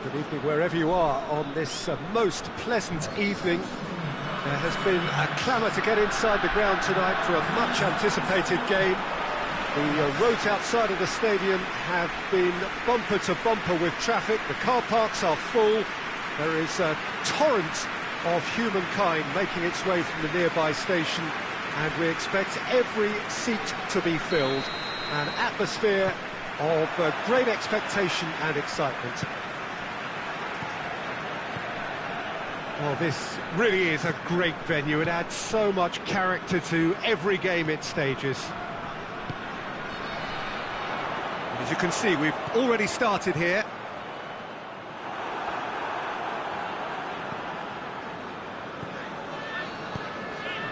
Good evening wherever you are on this most pleasant evening. There has been a clamour to get inside the ground tonight for a much-anticipated game. The roads outside of the stadium have been bumper to bumper with traffic. The car parks are full. There is a torrent of humankind making its way from the nearby station, and we expect every seat to be filled. An atmosphere of great expectation and excitement. Well, this really is a great venue. It adds so much character to every game it stages. As you can see, we've already started here.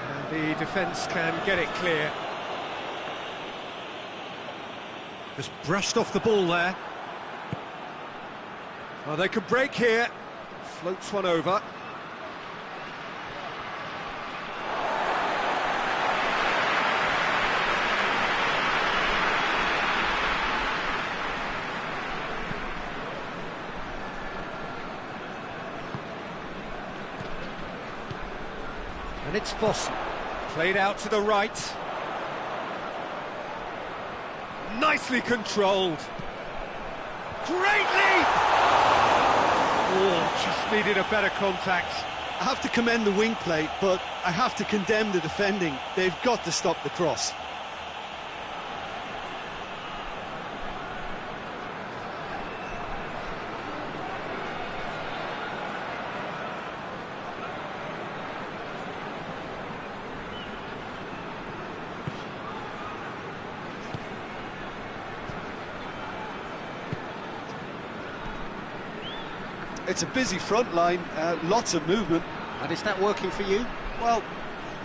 And the defence can get it clear. Just brushed off the ball there. Well, they could break here. Floats one over. And it's Vossen, played out to the right. Nicely controlled. Great leap! Oh, just needed a better contact. I have to commend the wing play, but I have to condemn the defending. They've got to stop the cross. It's a busy front line, lots of movement. And is that working for you? Well,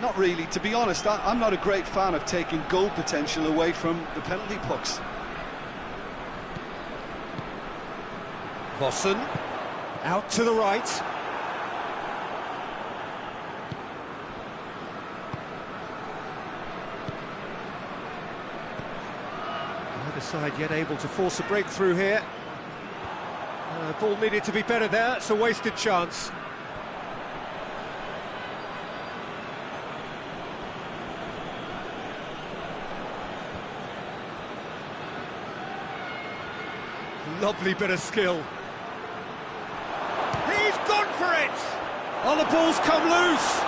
not really. To be honest, I'm not a great fan of taking goal potential away from the penalty pucks. Vossen, out to the right. Neither side yet able to force a breakthrough here. Ball needed to be better there, it's a wasted chance. Lovely bit of skill. He's gone for it! Oh, the ball's come loose!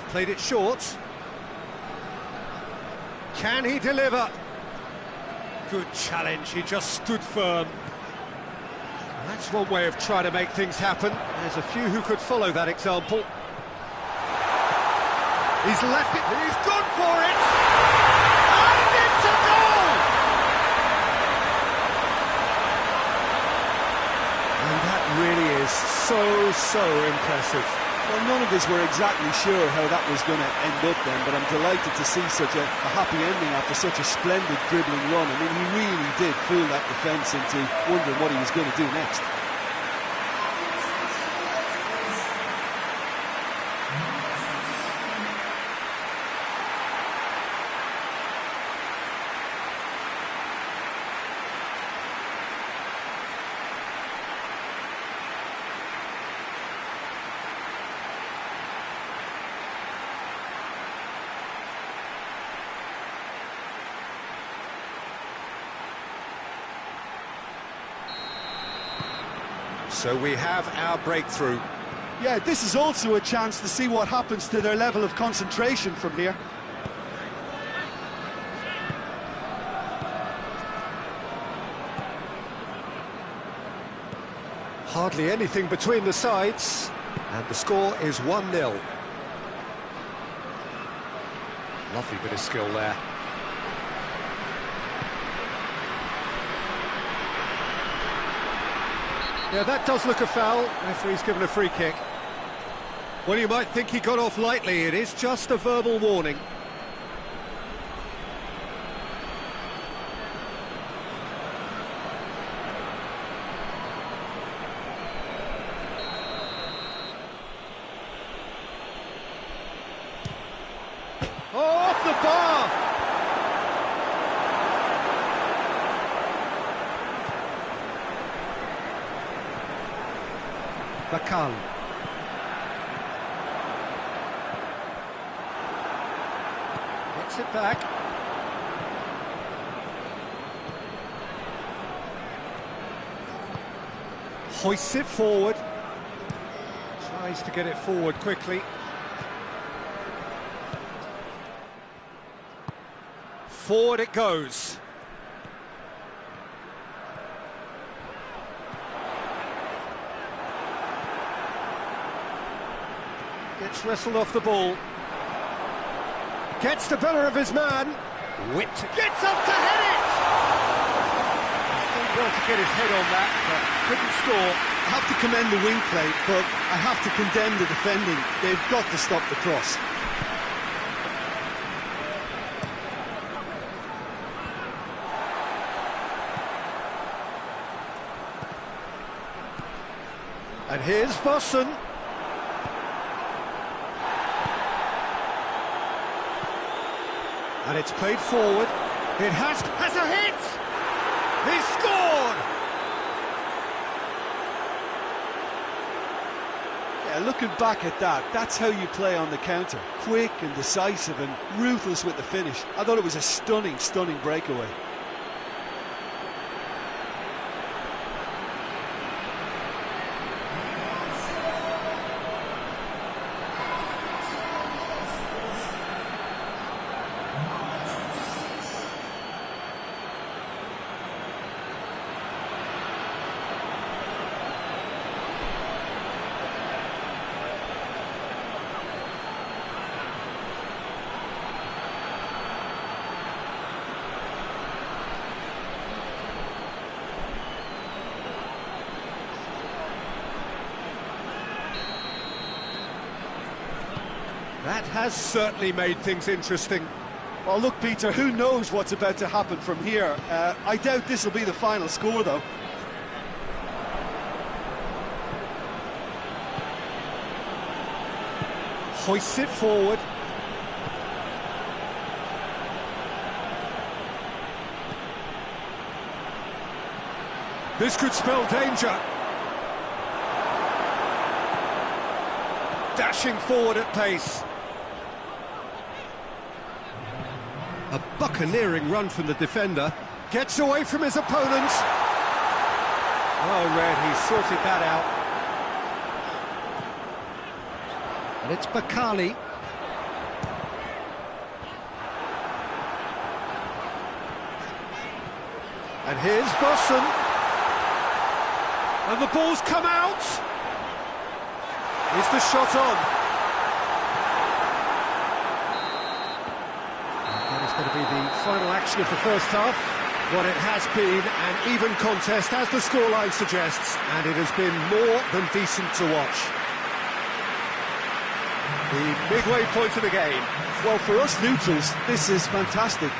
Played it short. Can he deliver? Good challenge, he just stood firm. That's one way of trying to make things happen. There's a few who could follow that example. He's left it, he's gone for it! And it's a goal! And that really is so impressive. Well, none of us were exactly sure how that was going to end up then, but I'm delighted to see such a happy ending after such a splendid dribbling run. I mean, he really did fool that defence into wondering what he was going to do next. So we have our breakthrough. Yeah, this is also a chance to see what happens to their level of concentration from here. Hardly anything between the sides, and the score is 1-0. Lovely bit of skill there. Yeah, that does look a foul. Referee's given a free kick. Well, you might think he got off lightly. It is just a verbal warning. Oh, off the bar! Bakal. Gets it back. Hoists it forward. Tries to get it forward quickly. Forward it goes. Gets wrestled off the ball. Gets the better of his man. Whipped. Gets up to head it! Still well to get his head on that, but couldn't score. I have to commend the wing play, but I have to condemn the defending. They've got to stop the cross. And here's Vossen. And it's played forward. It has a hit! He's scored! Yeah, looking back at that, that's how you play on the counter. Quick and decisive and ruthless with the finish. I thought it was a stunning, stunning breakaway. That has certainly made things interesting. Well, look, Peter, who knows what's about to happen from here? I doubt this will be the final score, though. Hoists it forward. This could spell danger. Dashing forward at pace. A buccaneering run from the defender. Gets away from his opponents. Oh, Red, he's sorted that out. And it's Bakali. And here's Vossen. And the ball's come out. Is the shot on? That is going to be the final action of the first half. What it has been an even contest, as the scoreline suggests, and it has been more than decent to watch. The midway point of the game. Well, for us neutrals, this is fantastic.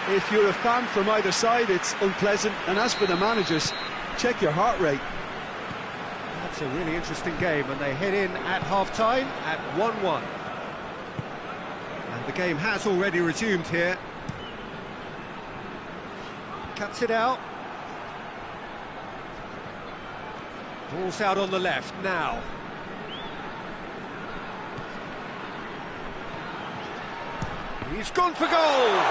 If you're a fan from either side, it's unpleasant. And as for the managers, check your heart rate. That's a really interesting game, and they head in at half-time at 1-1. And the game has already resumed here. Cuts it out. Ball's out on the left now. He's gone for goal!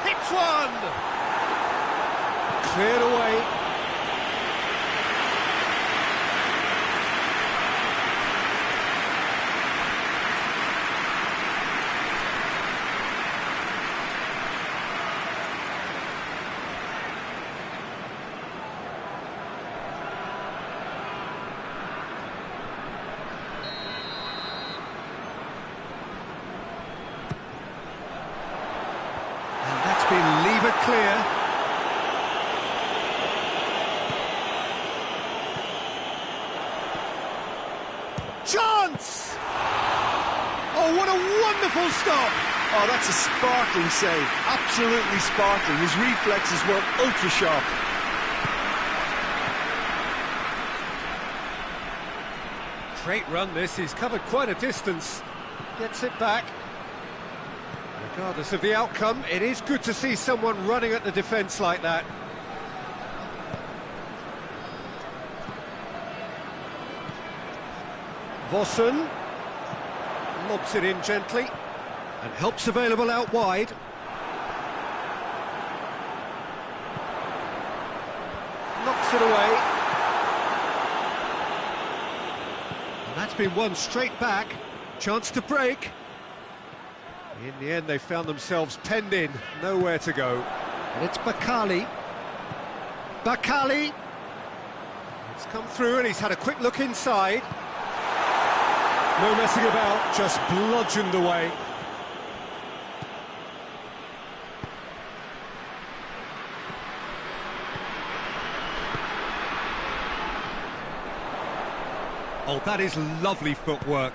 Hits one! Cleared away. And that's been levered clear. Chance! Oh, what a wonderful stop! Oh, that's a sparkling save. Absolutely sparkling. His reflexes were ultra sharp. Great run this, he's covered quite a distance. Gets it back. Regardless of the outcome, it is good to see someone running at the defence like that. Vossen lobs it in gently and helps available out wide. Knocks it away. And that's been won straight back. Chance to break. In the end, they found themselves penned in, nowhere to go. And it's Bakali. Bakali! It's come through and he's had a quick look inside. No messing about, just bludgeoned away. Oh, that is lovely footwork.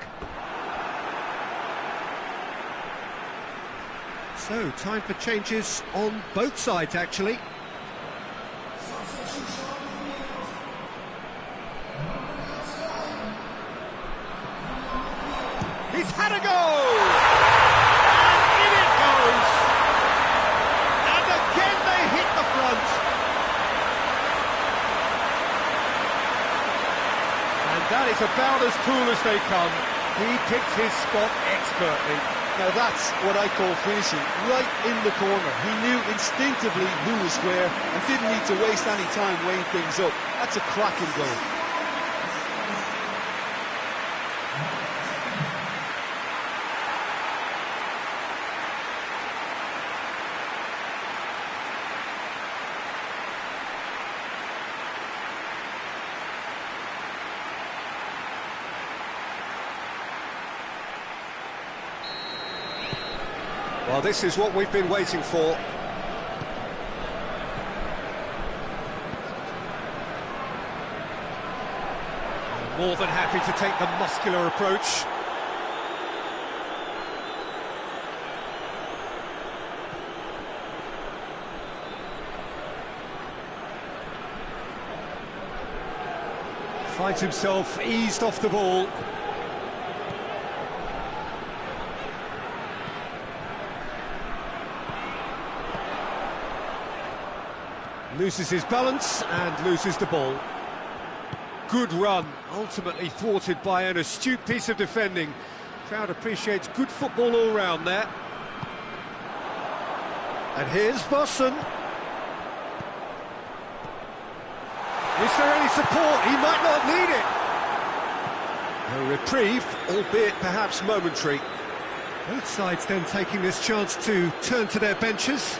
So, time for changes on both sides, actually. He's had a go! And in it goes! And again they hit the front! And that is about as cool as they come. He picked his spot expertly. Now that's what I call finishing, right in the corner. He knew instinctively who was where and didn't need to waste any time weighing things up. That's a cracking goal. Well, this is what we've been waiting for. More than happy to take the muscular approach. Finds himself eased off the ball. Loses his balance and loses the ball. Good run, ultimately thwarted by an astute piece of defending. Crowd appreciates good football all round there. And here's Vossen. Is there any support? He might not need it. A reprieve, albeit perhaps momentary. Both sides then taking this chance to turn to their benches.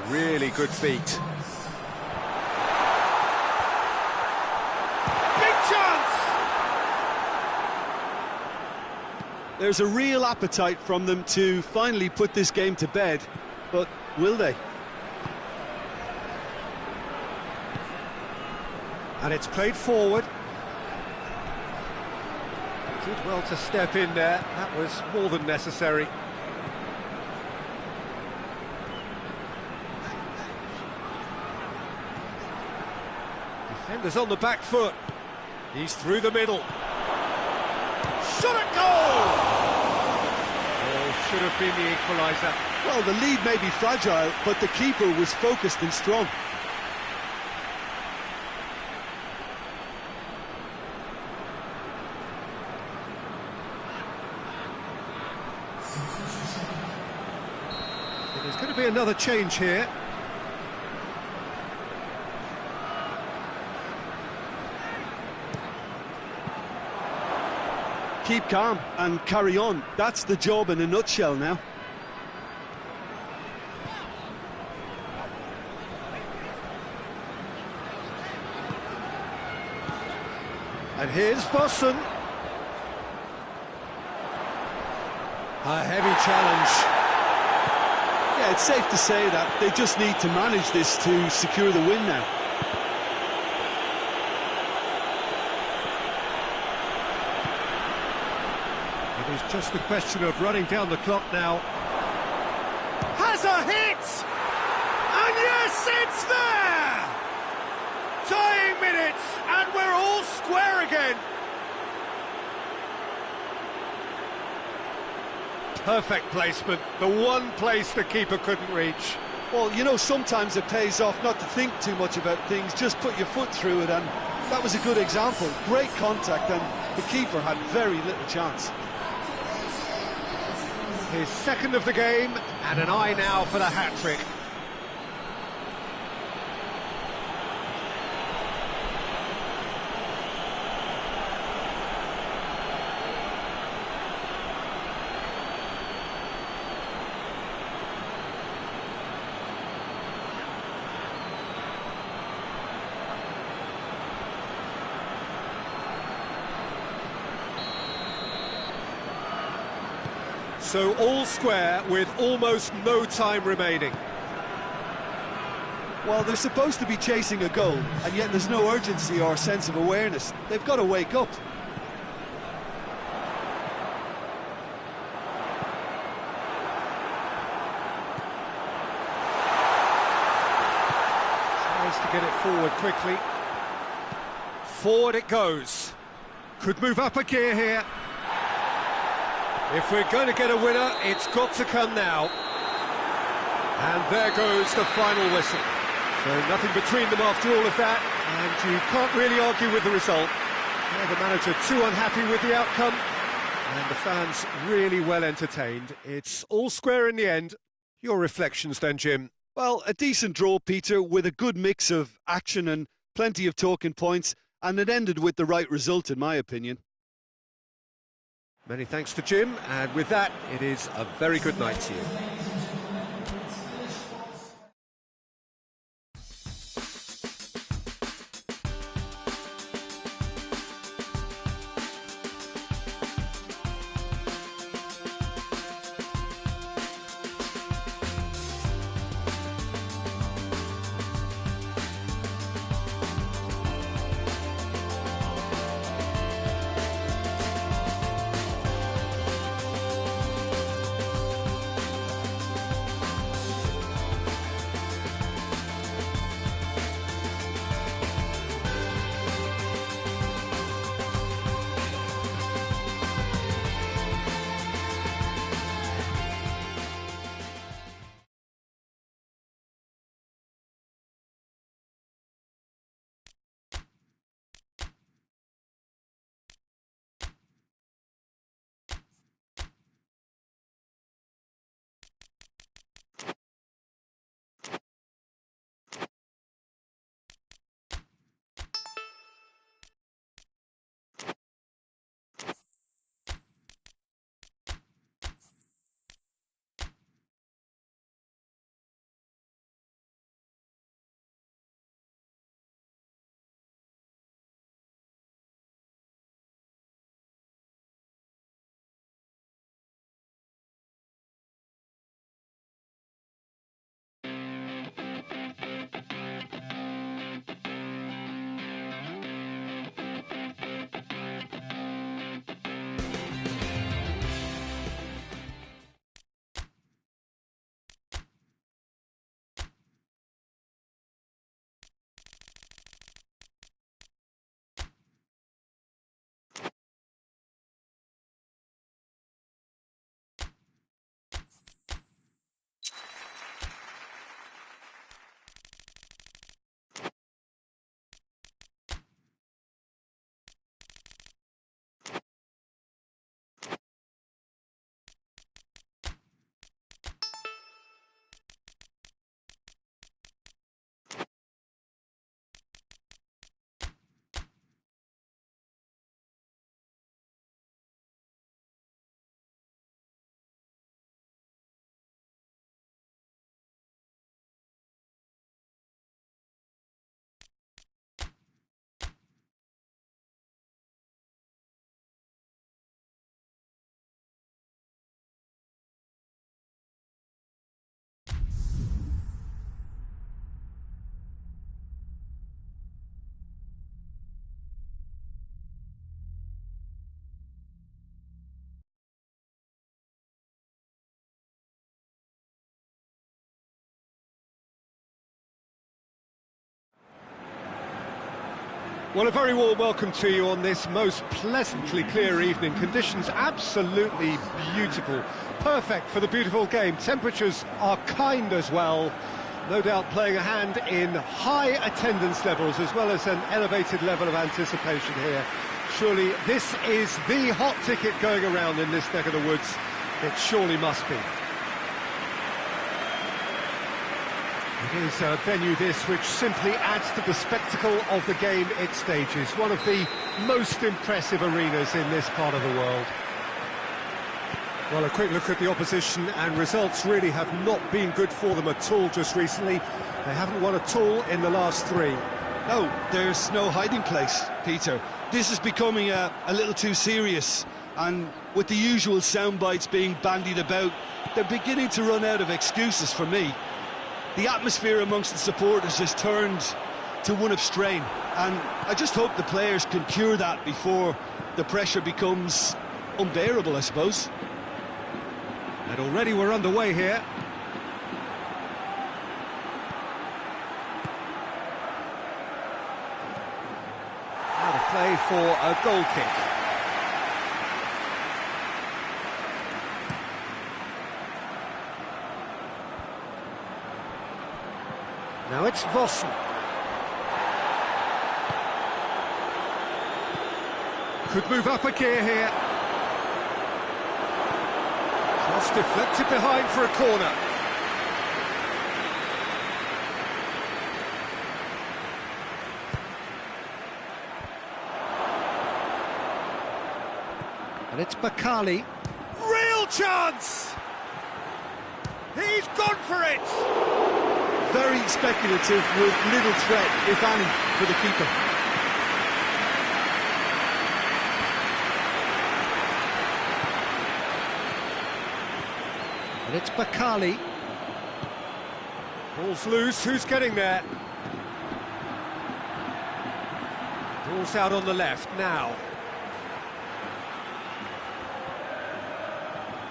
Really good feet. Big chance! There's a real appetite from them to finally put this game to bed, but will they? And it's played forward. Did well to step in there. That was more than necessary. Defenders on the back foot. He's through the middle. Shot at goal! Oh, should have been the equaliser. Well, the lead may be fragile, but the keeper was focused and strong. There's going to be another change here. Keep calm and carry on. That's the job in a nutshell now. And here's Vossen. A heavy challenge. Yeah, it's safe to say that they just need to manage this to secure the win now. It is just a question of running down the clock now. Has a hit! And yes, it's there! Tying minutes, and we're all square again. Perfect placement, the one place the keeper couldn't reach. Well, you know, sometimes it pays off not to think too much about things, just put your foot through it, and that was a good example. Great contact, and the keeper had very little chance. His second of the game, and an eye now for the hat-trick. So all square with almost no time remaining. Well, they're supposed to be chasing a goal, and yet there's no urgency or sense of awareness. They've got to wake up. Tries to get it forward quickly. Forward it goes. Could move up a gear here. If we're going to get a winner, it's got to come now. And there goes the final whistle. So nothing between them after all of that, and you can't really argue with the result. The manager too unhappy with the outcome, and the fans really well entertained. It's all square in the end. Your reflections then, Jim? Well, a decent draw, Peter, with a good mix of action and plenty of talking points, and it ended with the right result, in my opinion. Many thanks to Jim, and with that, it is a very good night to you. Well, a very warm welcome to you on this most pleasantly clear evening. Conditions absolutely beautiful, perfect for the beautiful game. Temperatures are kind as well, no doubt playing a hand in high attendance levels as well as an elevated level of anticipation here. Surely this is the hot ticket going around in this neck of the woods. It surely must be. It is a venue this which simply adds to the spectacle of the game it stages. One of the most impressive arenas in this part of the world. Well, a quick look at the opposition, and results really have not been good for them at all just recently. They haven't won at all in the last three. No, there's no hiding place, Peter. This is becoming a little too serious, and with the usual sound bites being bandied about, they're beginning to run out of excuses for me. The atmosphere amongst the supporters has turned to one of strain, and I just hope the players can cure that before the pressure becomes unbearable, I suppose. And already we're underway here. Out of play for a goal kick. Now it's Vossen. Could move up a gear here. Cross deflected behind for a corner. And it's Bakali. Real chance! He's gone for it! Very speculative with little threat, if any, for the keeper. And it's Bakali. Ball's loose, who's getting there? Ball's out on the left now.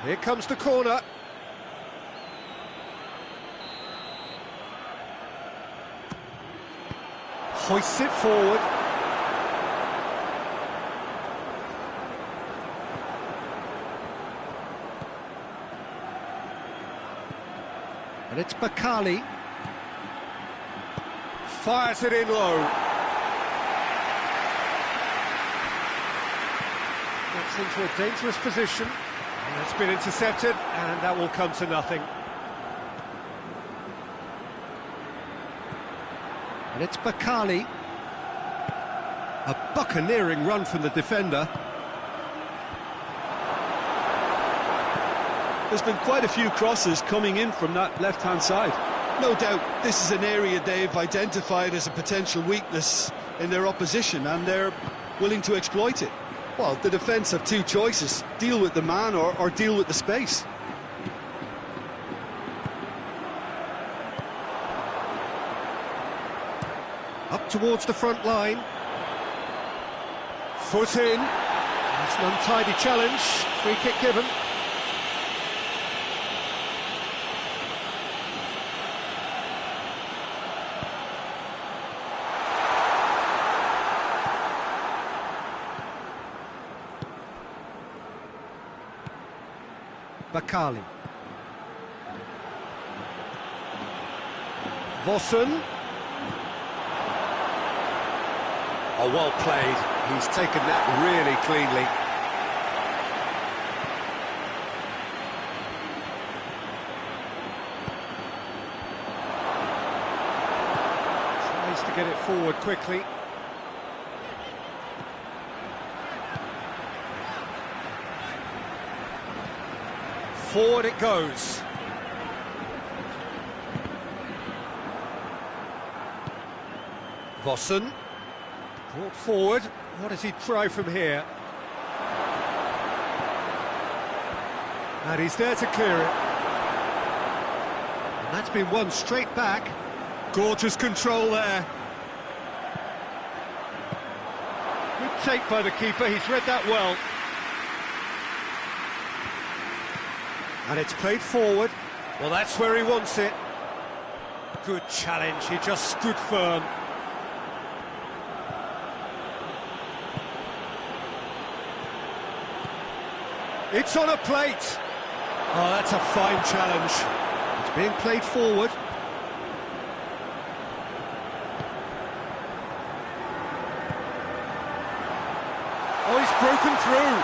Here comes the corner. Hoists it forward. And it's Bakali. Fires it in low. Gets into a dangerous position. And it's been intercepted, and that will come to nothing. And it's Bakali. A buccaneering run from the defender. There's been quite a few crosses coming in from that left-hand side. No doubt this is an area they've identified as a potential weakness in their opposition, and they're willing to exploit it. Well, the defence have two choices: deal with the man or deal with the space. Up towards the front line. Foot in. It's an untidy challenge. Free kick given. Bakali. Vossen. Oh, well played. He's taken that really cleanly. Tries to get it forward quickly. Forward it goes. Vossen. Brought forward. What does he try from here? And he's there to clear it. And that's been won straight back. Gorgeous control there. Good take by the keeper, he's read that well. And it's played forward. Well, that's where he wants it. Good challenge, he just stood firm. It's on a plate. Oh, that's a fine challenge. It's being played forward. Oh, he's broken through.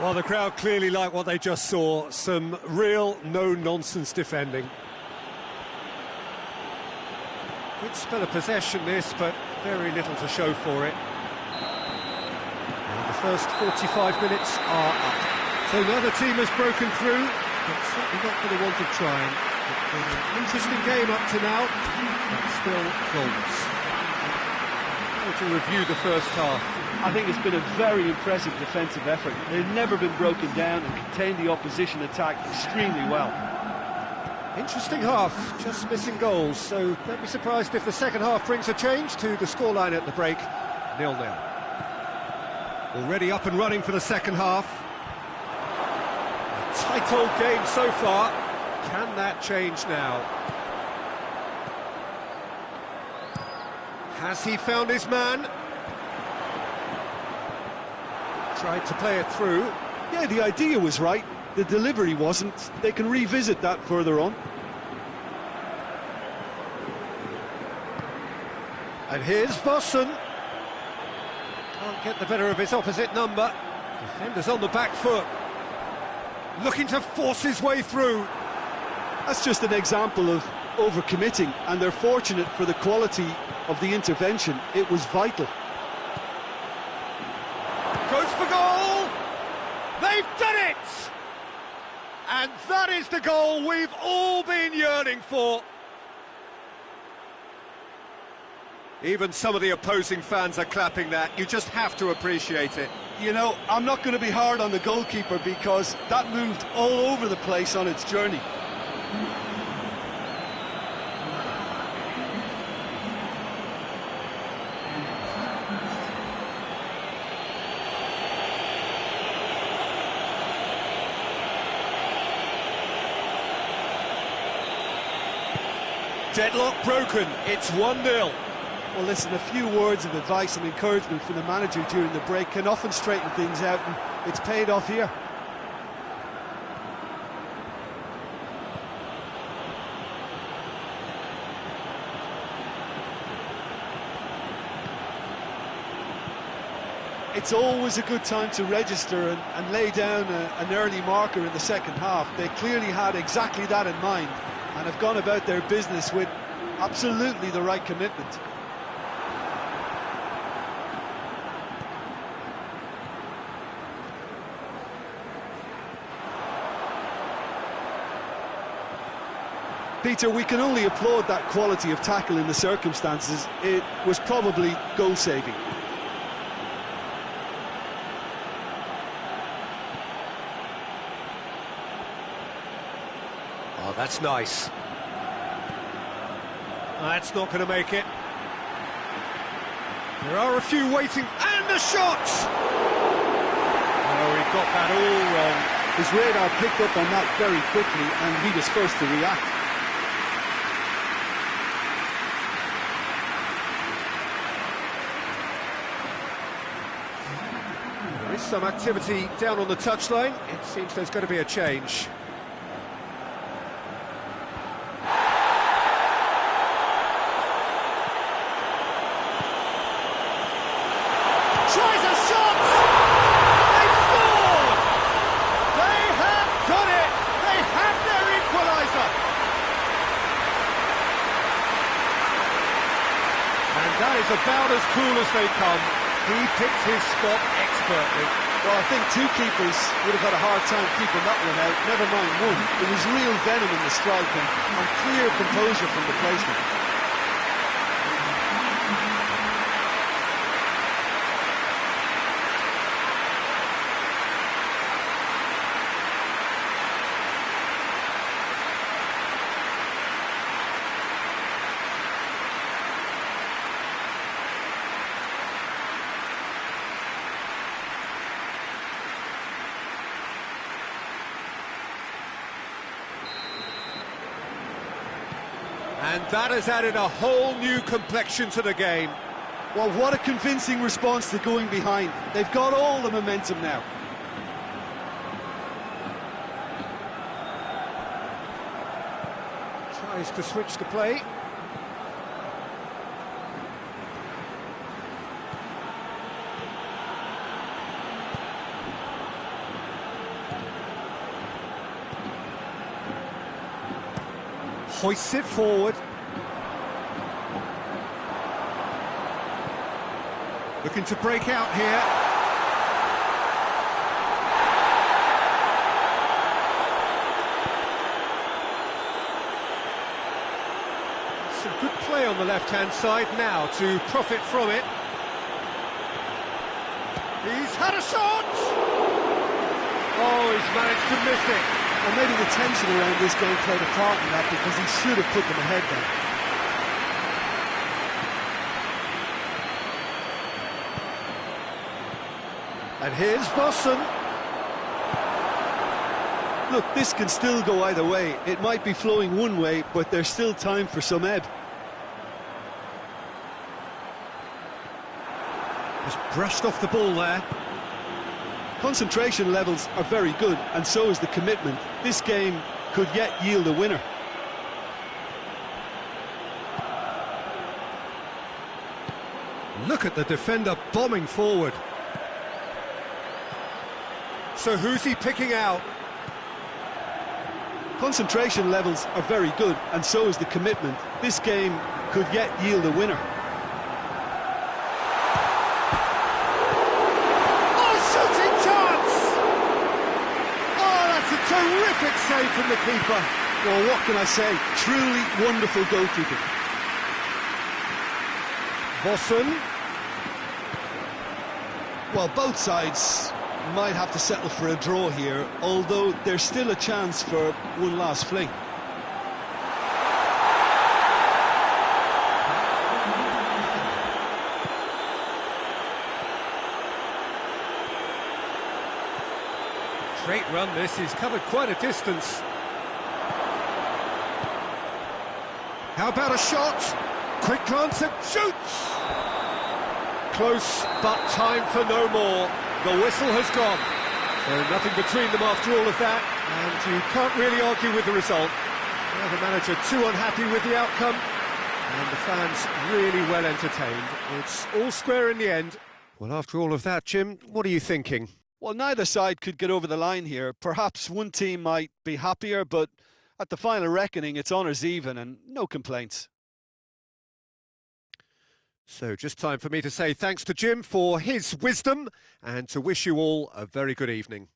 Well, the crowd clearly like what they just saw. Some real no-nonsense defending. Good spell of possession this, but very little to show for it. And the first 45 minutes are up. So neither team has broken through, but certainly not for the want of trying. It's been an interesting game up to now, but still goals. How would you review the first half? I think it's been a very impressive defensive effort. They've never been broken down and contained the opposition attack extremely well. Interesting half, just missing goals, so don't be surprised if the second half brings a change to the scoreline at the break, 0-0. Already up and running for the second half. A tight old game so far. Can that change now? Has he found his man? Tried to play it through. Yeah, the idea was right. The delivery wasn't. They can revisit that further on. And here's Vossen. Can't get the better of his opposite number. Defender's on the back foot. Looking to force his way through. That's just an example of overcommitting, and they're fortunate for the quality of the intervention. It was vital. Goes for goal! They've done it! And that is the goal we've all been yearning for. Even some of the opposing fans are clapping that. You just have to appreciate it. You know, I'm not going to be hard on the goalkeeper because that moved all over the place on its journey. Deadlock broken, it's 1-0. Well, listen, a few words of advice and encouragement from the manager during the break can often straighten things out, and it's paid off here. It's always a good time to register and lay down an early marker in the second half. They clearly had exactly that in mind and have gone about their business with absolutely the right commitment. Peter, we can only applaud that quality of tackle in the circumstances. It was probably goal-saving. Oh, that's nice. That's not going to make it. There are a few waiting, and the shot! Oh, he got that all wrong. His radar picked up on that very quickly, and he was first to react. There is some activity down on the touchline. It seems there's going to be a change. Tries a shot! They've scored! They have done it! They have their equaliser! And that is about as cool as they come. He picked his spot expertly. Well, I think two keepers would have had a hard time keeping that one out, never mind one. There was real venom in the strike and clear composure from the placement. And that has added a whole new complexion to the game. Well, what a convincing response to going behind. They've got all the momentum now. Tries to switch the play. Hoists it forward. Looking to break out here. Some good play on the left-hand side now to profit from it. He's had a shot! Oh, he's managed to miss it. And maybe the tension around this game played a part in that, because he should have put them ahead then. And here's Vossen. Look, this can still go either way. It might be flowing one way, but there's still time for some ebb. Just brushed off the ball there. Concentration levels are very good, and so is the commitment. This game could yet yield a winner. Look at the defender bombing forward. So who's he picking out? Concentration levels are very good, and so is the commitment. This game could yet yield a winner. Terrific save from the keeper. Well, what can I say? Truly wonderful goalkeeping. Vossen. Well, both sides might have to settle for a draw here, although there's still a chance for one last fling. Great run this, he's covered quite a distance. How about a shot? Quick glance and shoots! Close, but time for no more. The whistle has gone. So nothing between them after all of that, and you can't really argue with the result. Well, the manager too unhappy with the outcome, and the fans really well entertained. It's all square in the end. Well, after all of that, Jim, what are you thinking? Well, neither side could get over the line here. Perhaps one team might be happier, but at the final reckoning, it's honours even and no complaints. So just time for me to say thanks to Jim for his wisdom and to wish you all a very good evening.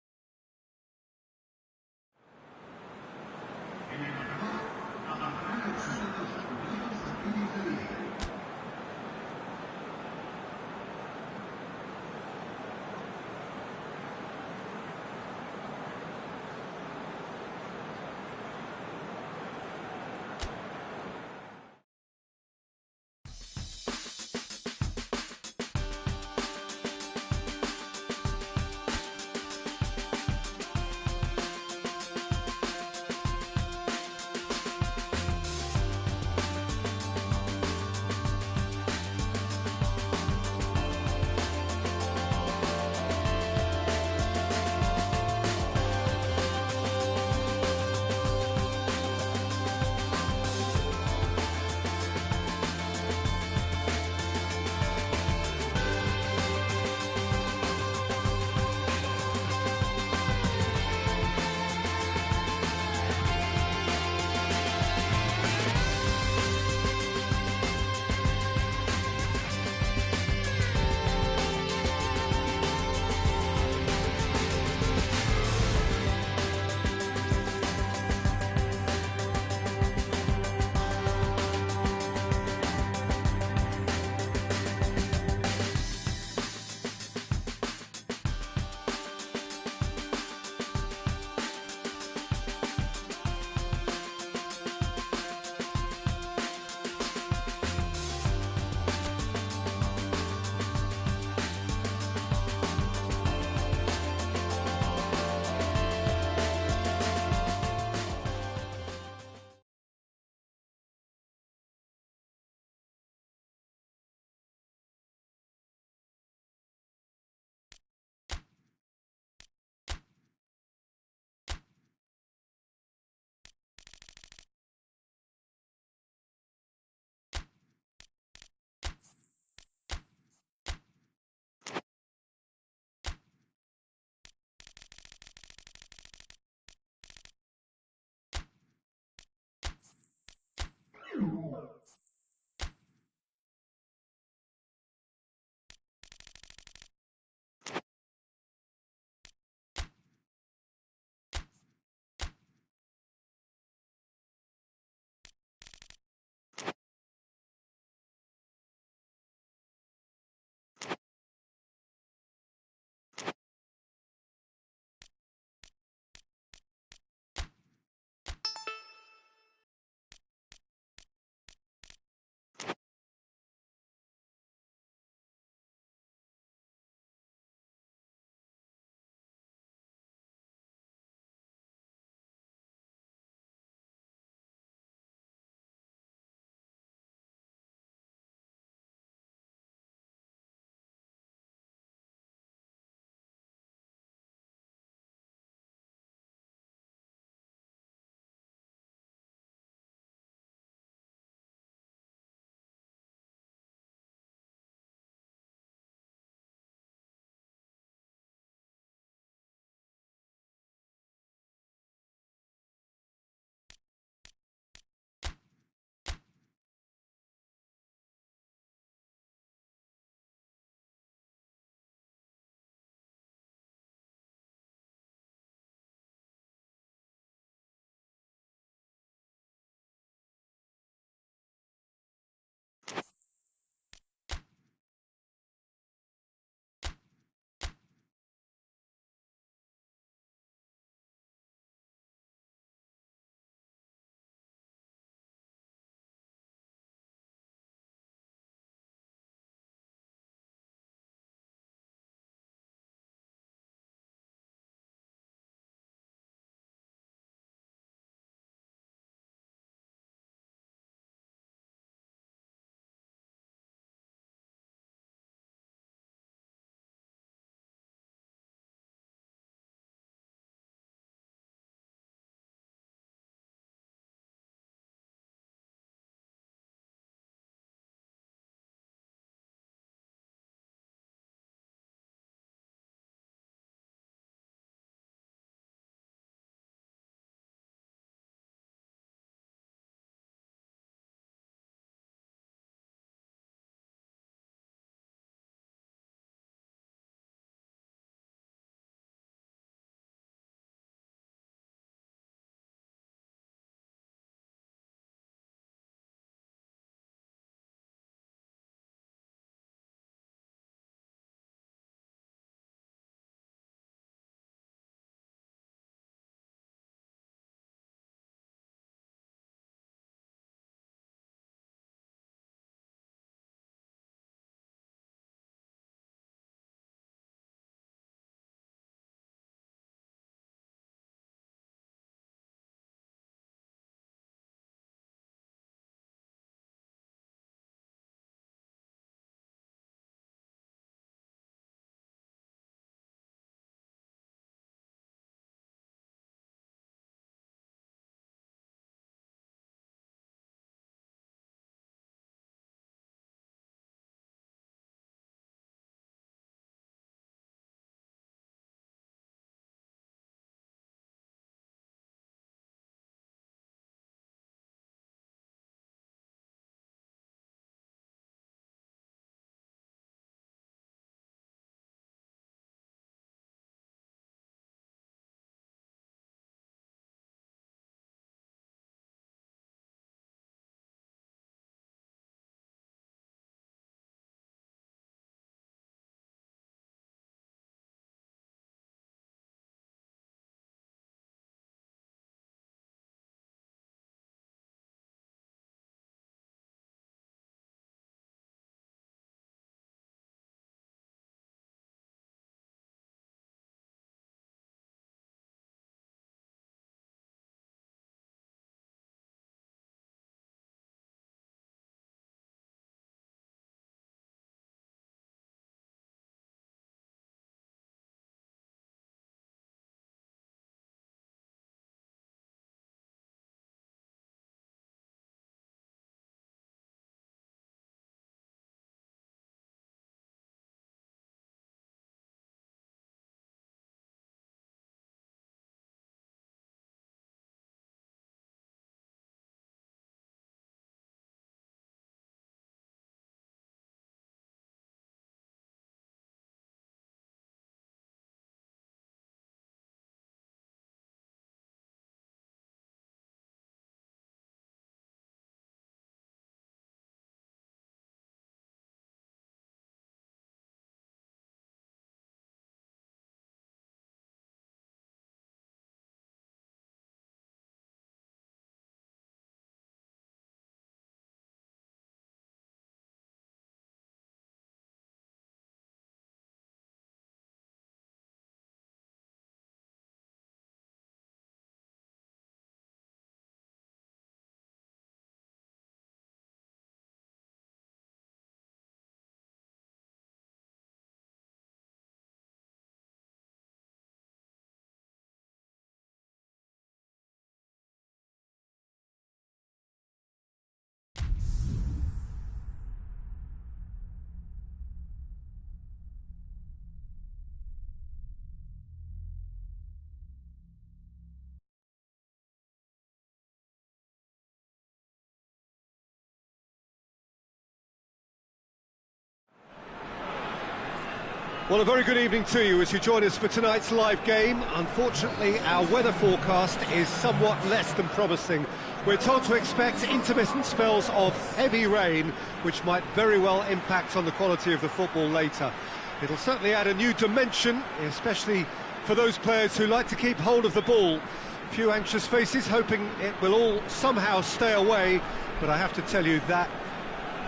Well, a very good evening to you as you join us for tonight's live game. Unfortunately, our weather forecast is somewhat less than promising. We're told to expect intermittent spells of heavy rain, which might very well impact on the quality of the football later. It'll certainly add a new dimension, especially for those players who like to keep hold of the ball. A few anxious faces hoping it will all somehow stay away, but I have to tell you that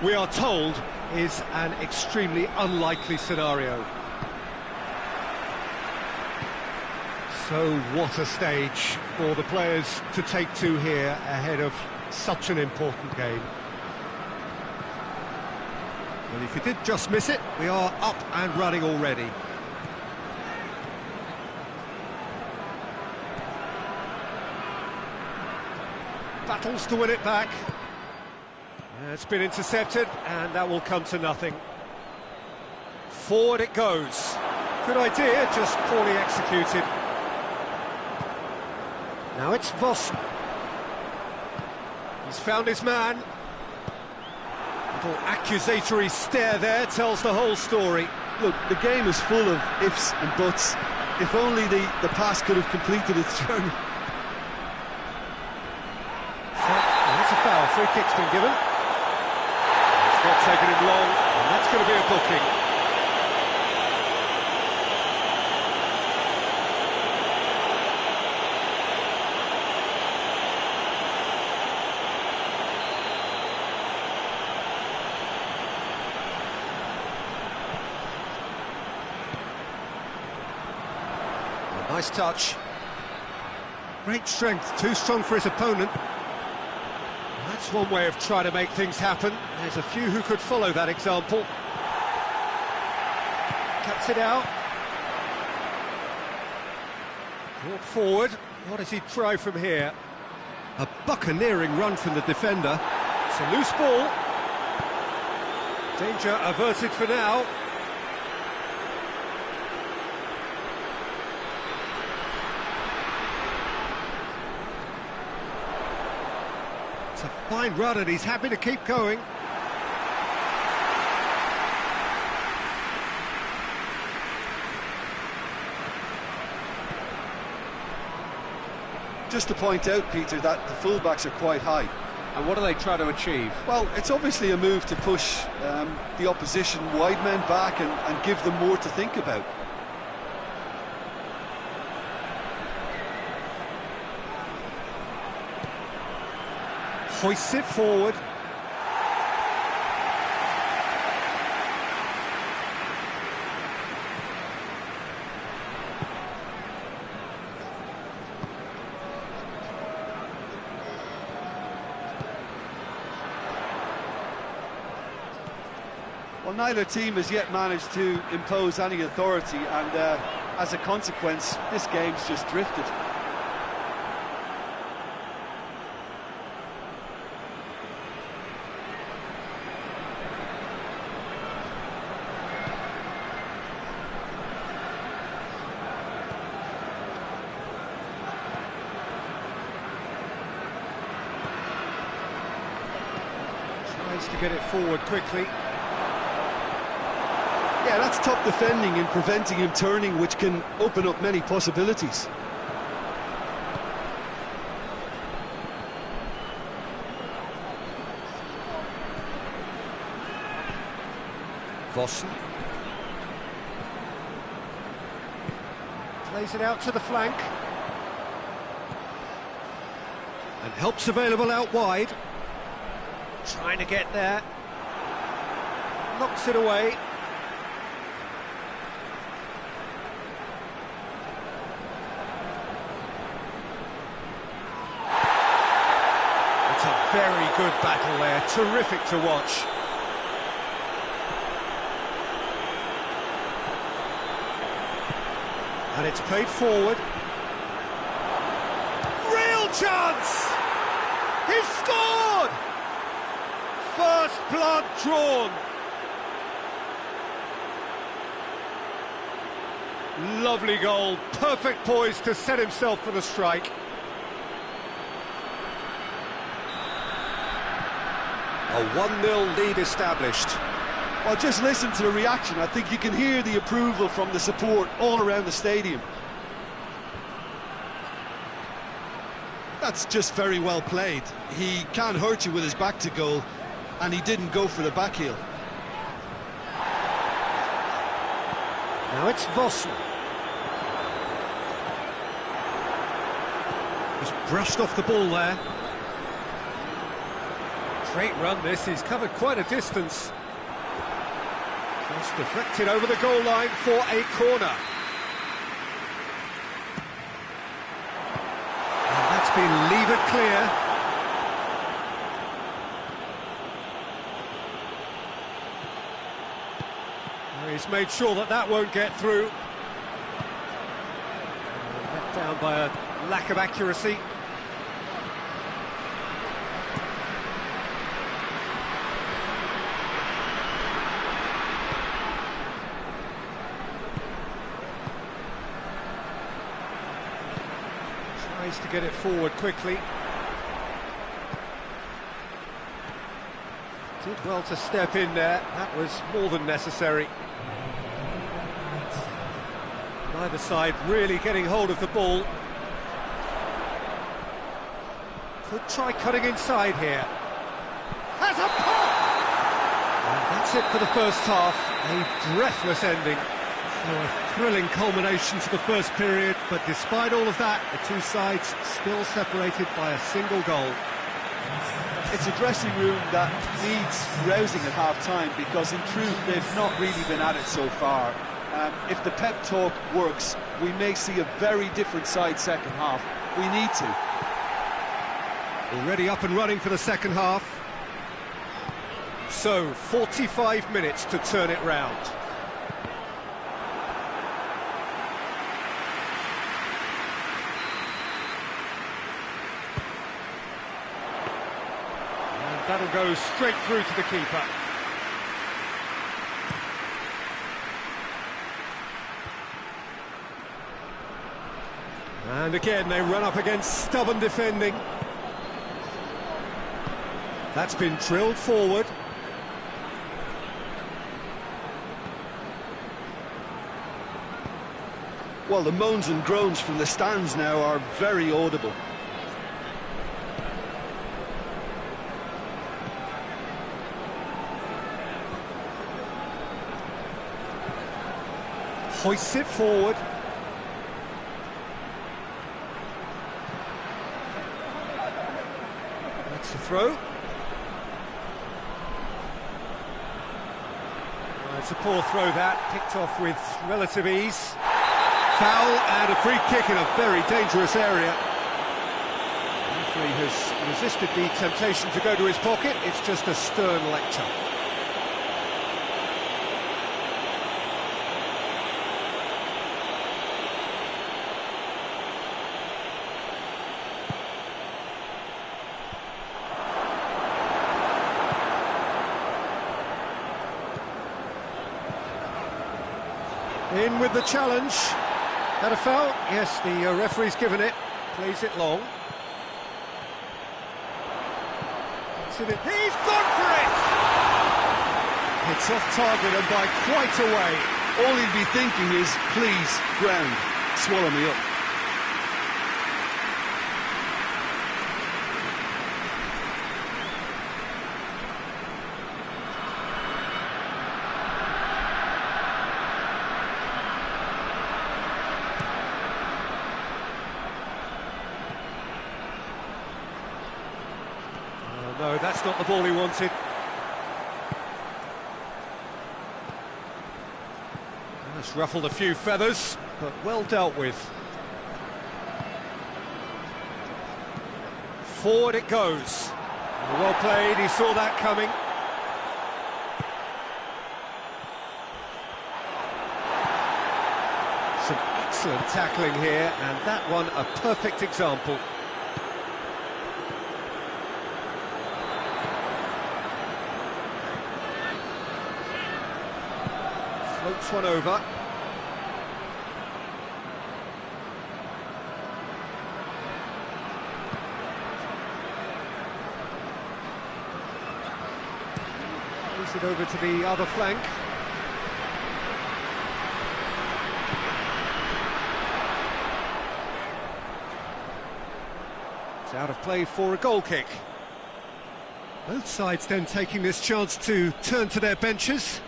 we are told is an extremely unlikely scenario. So what a stage for the players to take to here ahead of such an important game. Well, if you did just miss it, we are up and running already. Battles to win it back. It's been intercepted, and that will come to nothing. Forward it goes. Good idea, just poorly executed. Now it's Voss. He's found his man. Little accusatory stare there tells the whole story. Look, the game is full of ifs and buts. If only the pass could have completed its journey. So, that's a foul. Free kick's been given. It's not taken him long, and that's going to be a booking. Nice touch. Great strength, too strong for his opponent. That's one way of trying to make things happen. There's a few who could follow that example. Cuts it out. Brought forward. What does he try from here? A buccaneering run from the defender. It's a loose ball. Danger averted for now. A fine run and he's happy to keep going. Just to point out, Peter, that the fullbacks are quite high. And what do they try to achieve? Well, it's obviously a move to push the opposition wide men back and give them more to think about. Hoists it forward. Well, neither team has yet managed to impose any authority, and as a consequence, this game's just drifted. To get it forward quickly. Yeah, that's top defending and preventing him turning, which can open up many possibilities. Vossen plays it out to the flank and help's available out wide. Trying to get there. Knocks it away. It's a very good battle there. Terrific to watch. And it's played forward. Real chance! He's scored! First blood drawn. Lovely goal, perfect poise to set himself for the strike. A 1-0 lead established. Well, just listen to the reaction. I think you can hear the approval from the support all around the stadium. That's just very well played. He can't hurt you with his back to goal, and he didn't go for the back heel. Now it's Vossen. Just brushed off the ball there. Great run this, he's covered quite a distance. Just deflected over the goal line for a corner. And that's been levered clear. He's made sure that that won't get through. Let down by a lack of accuracy. Tries to get it forward quickly. Did well to step in there. That was more than necessary. Neither side really getting hold of the ball. Could try cutting inside here. Has a pop! And that's it for the first half. A breathless ending. So a thrilling culmination to the first period, but despite all of that, the two sides still separated by a single goal. It's a dressing room that needs rousing at half-time, because in truth they've not really been at it so far. If the pep talk works, we may see a very different side second half. We need to. Already up and running for the second half. So, 45 minutes to turn it round. And that'll go straight through to the keeper. And again, they run up against stubborn defending. That's been drilled forward. Well, the moans and groans from the stands now are very audible. Hoists it forward. That's the throw. It's a poor throw that, picked off with relative ease. Foul and a free kick in a very dangerous area. The referee has resisted the temptation to go to his pocket. It's just a stern lecture. In with the challenge. That a foul? Yes, the referee's given it. Plays it long. He's gone for it! It's off target and by quite a way. All he'd be thinking is, please, ground, swallow me up. No, that's not the ball he wanted. That's ruffled a few feathers, but well dealt with. Forward it goes. Well played, he saw that coming. Some excellent tackling here, and that one a perfect example. Floats one over. Gets it over to the other flank. It's out of play for a goal kick. Both sides then taking this chance to turn to their benches.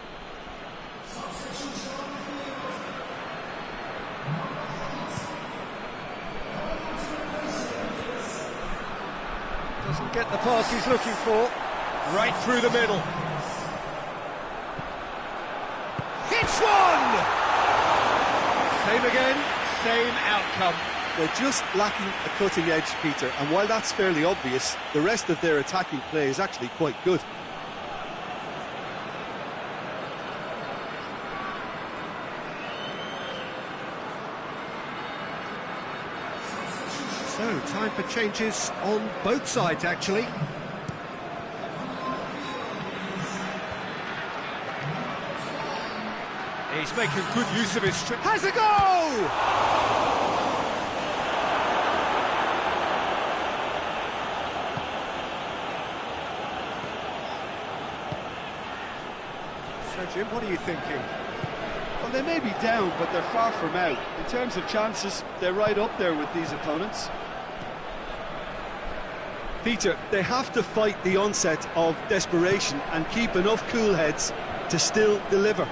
Doesn't get the pass he's looking for. Right through the middle. Hits one! Same again, same outcome. They're just lacking a cutting edge, Peter, and while that's fairly obvious, the rest of their attacking play is actually quite good. So, time for changes on both sides, actually. He's making good use of his strength. Has a goal! So, Jim, what are you thinking? Well, they may be down, but they're far from out. In terms of chances, they're right up there with these opponents. Peter, they have to fight the onset of desperation and keep enough cool heads to still deliver.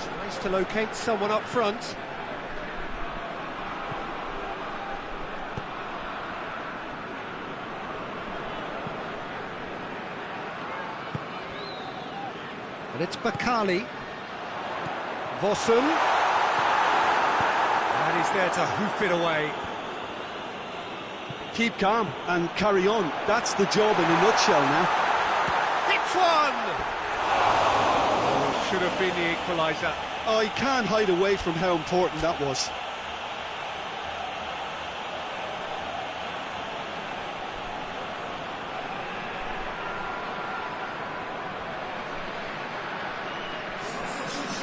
Tries to locate someone up front. And it's Bakali. Vossen. And he's there to hoof it away. Keep calm and carry on. That's the job in a nutshell now. Hits one! Oh, should have been the equaliser. I can't hide away from how important that was.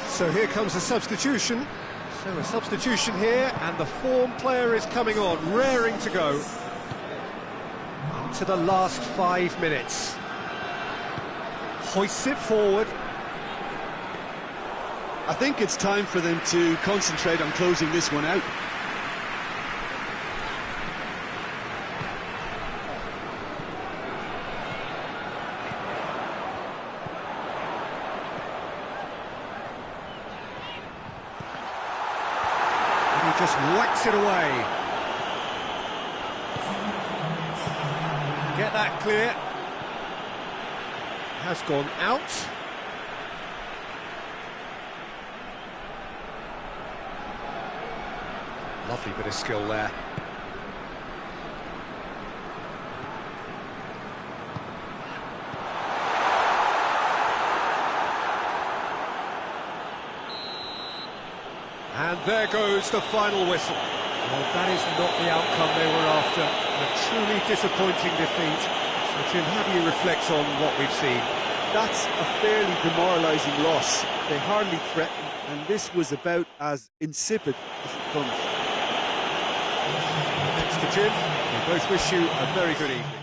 So here comes a substitution. So a substitution here, and the form player is coming on, raring to go. Into the last 5 minutes. Hoists it forward. I think it's time for them to concentrate on closing this one out. And he just whacks it away. Get that clear. Has gone out. Lovely bit of skill there. And there goes the final whistle. Well, that is not the outcome they were after. A truly disappointing defeat. So, Jim, how do you reflect on what we've seen? That's a fairly demoralising loss. They hardly threatened, and this was about as insipid as it comes. Thanks to Jim. We both wish you a very good evening.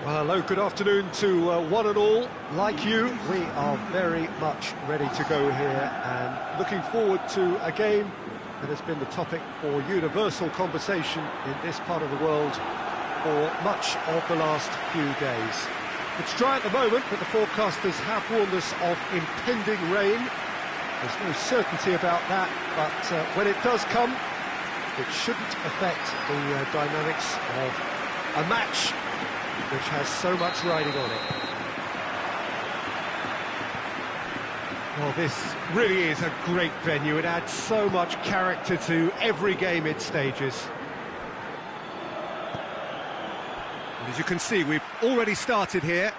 Well, hello, good afternoon to one and all. Like you, we are very much ready to go here and looking forward to a game that has been the topic for universal conversation in this part of the world for much of the last few days. It's dry at the moment, but the forecasters have warned us of impending rain. There's no certainty about that, but when it does come, it shouldn't affect the dynamics of a match which has so much riding on it. Well, this really is a great venue. It adds so much character to every game it stages. And as you can see, we've already started here.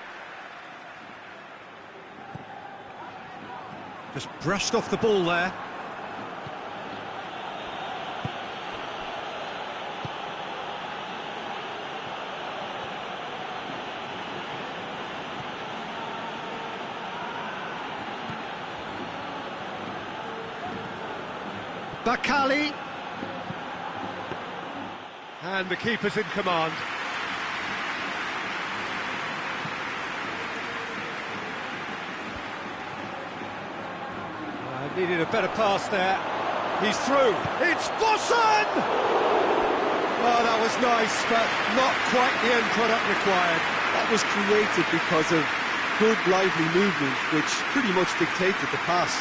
Just brushed off the ball there. Bakali, and the keeper's in command. Needed a better pass there. He's through. It's Vossen! Oh, that was nice, but not quite the end product required. That was created because of good, lively movement, which pretty much dictated the pass.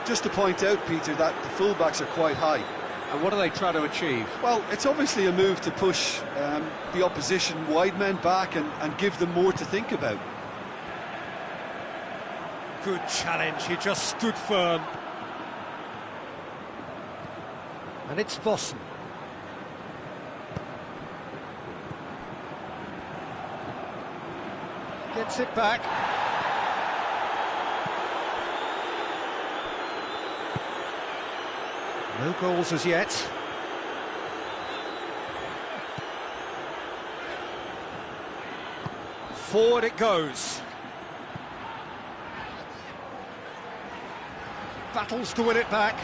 Just to point out, Peter, that the fullbacks are quite high. And what are they trying to achieve? Well, it's obviously a move to push the opposition wide men back and give them more to think about. Good challenge, he just stood firm. And it's Vossen. Gets it back. No goals as yet. Forward it goes. Battles to win it back.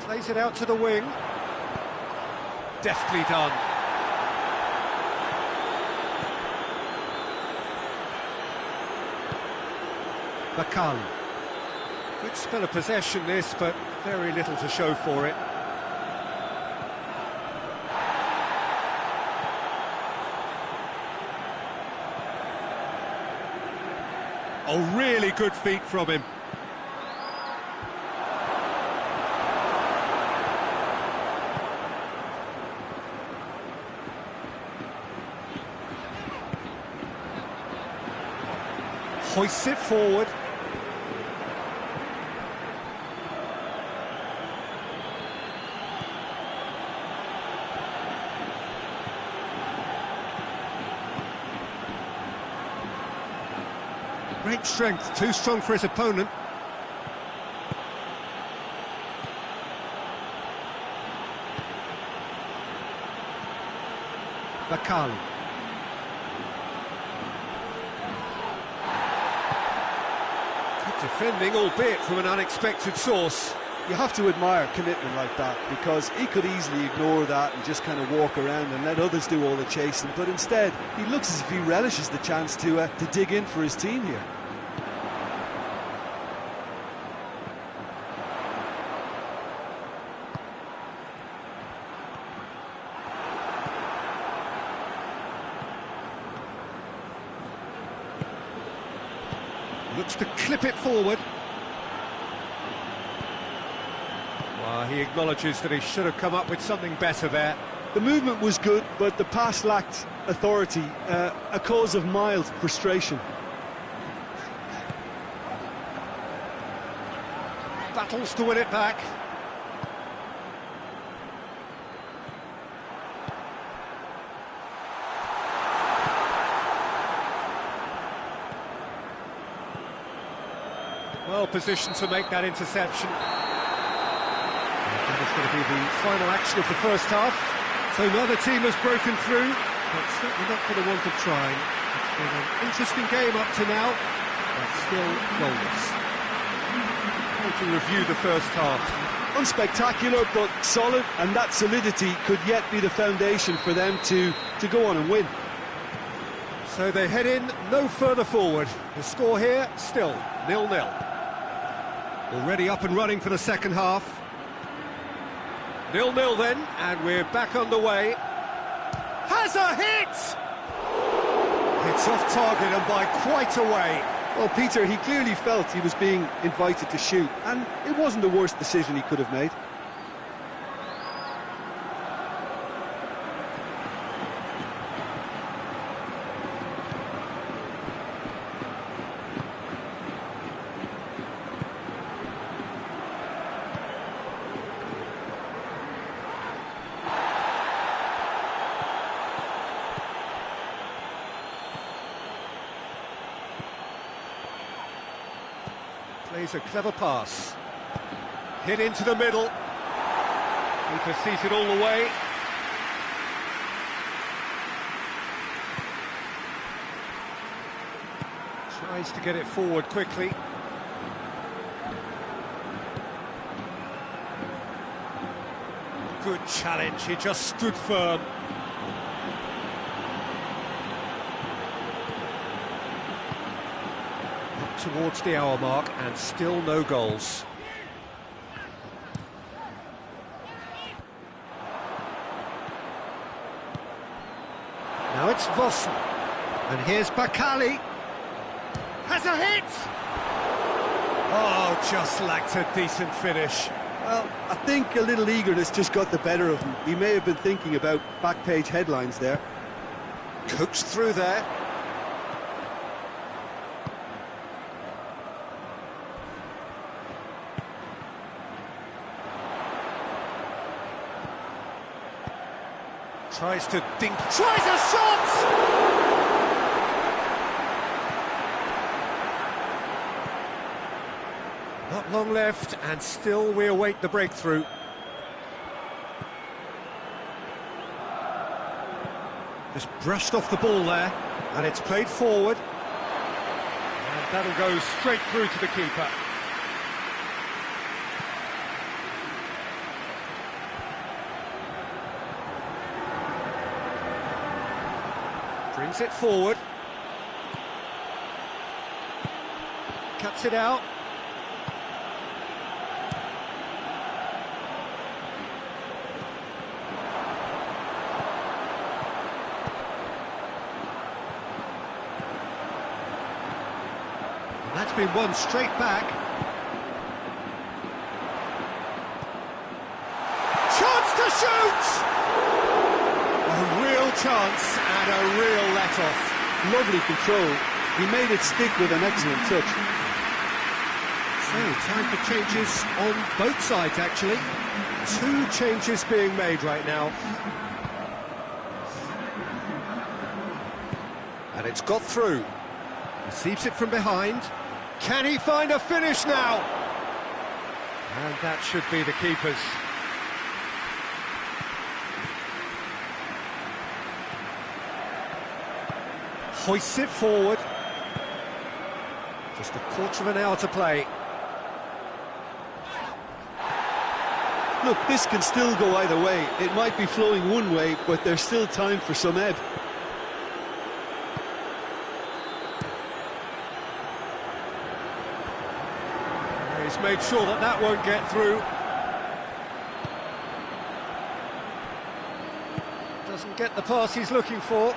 Plays it out to the wing. Deftly done. Bakali. Good spell of possession this, but very little to show for it. Oh, really good feet from him. Hoists it forward. Great strength, too strong for his opponent. Bakali. Defending, albeit from an unexpected source. You have to admire commitment like that, because he could easily ignore that and just kind of walk around and let others do all the chasing, but instead he looks as if he relishes the chance to dig in for his team here. Looks to clip it forward. Well, he acknowledges that he should have come up with something better there. The movement was good, but the pass lacked authority, a cause of mild frustration. Battles to win it back. Well positioned to make that interception. That is going to be the final action of the first half. So neither team has broken through, but certainly not for the want of trying. It's been an interesting game up to now, but still goalless. To review the first half. Unspectacular, but solid, and that solidity could yet be the foundation for them to go on and win. So they head in no further forward. The score here, still 0-0. Already up and running for the second half. 0-0 then, and we're back underway. Has a hit! It's off target and by quite a way. Well, Peter, he clearly felt he was being invited to shoot, and it wasn't the worst decision he could have made. Plays a clever pass. Hit into the middle. Keeper sees it all the way. Tries to get it forward quickly. Good challenge, he just stood firm. Towards the hour mark and still no goals. Now it's Vossen, and here's Bakali. Has a hit! Oh, just lacked a decent finish. Well, I think a little eagerness just got the better of him. He may have been thinking about back-page headlines there. Coaxed through there. Tries to dink, tries a shot! Not long left, and still we await the breakthrough. Just brushed off the ball there, and it's played forward. And that'll go straight through to the keeper. Brings it forward. Cuts it out. And that's been won straight back. Chance to shoot! A real chance and a real let-off. Lovely control. He made it stick with an excellent touch. So, time for changes on both sides, actually. 2 changes being made right now. And it's got through. Receives it from behind. Can he find a finish now? And that should be the keeper's. Hoists it forward. Just a quarter of an hour to play. Look, this can still go either way. It might be flowing one way, but there's still time for some ebb. He's made sure that that won't get through. Doesn't get the pass he's looking for.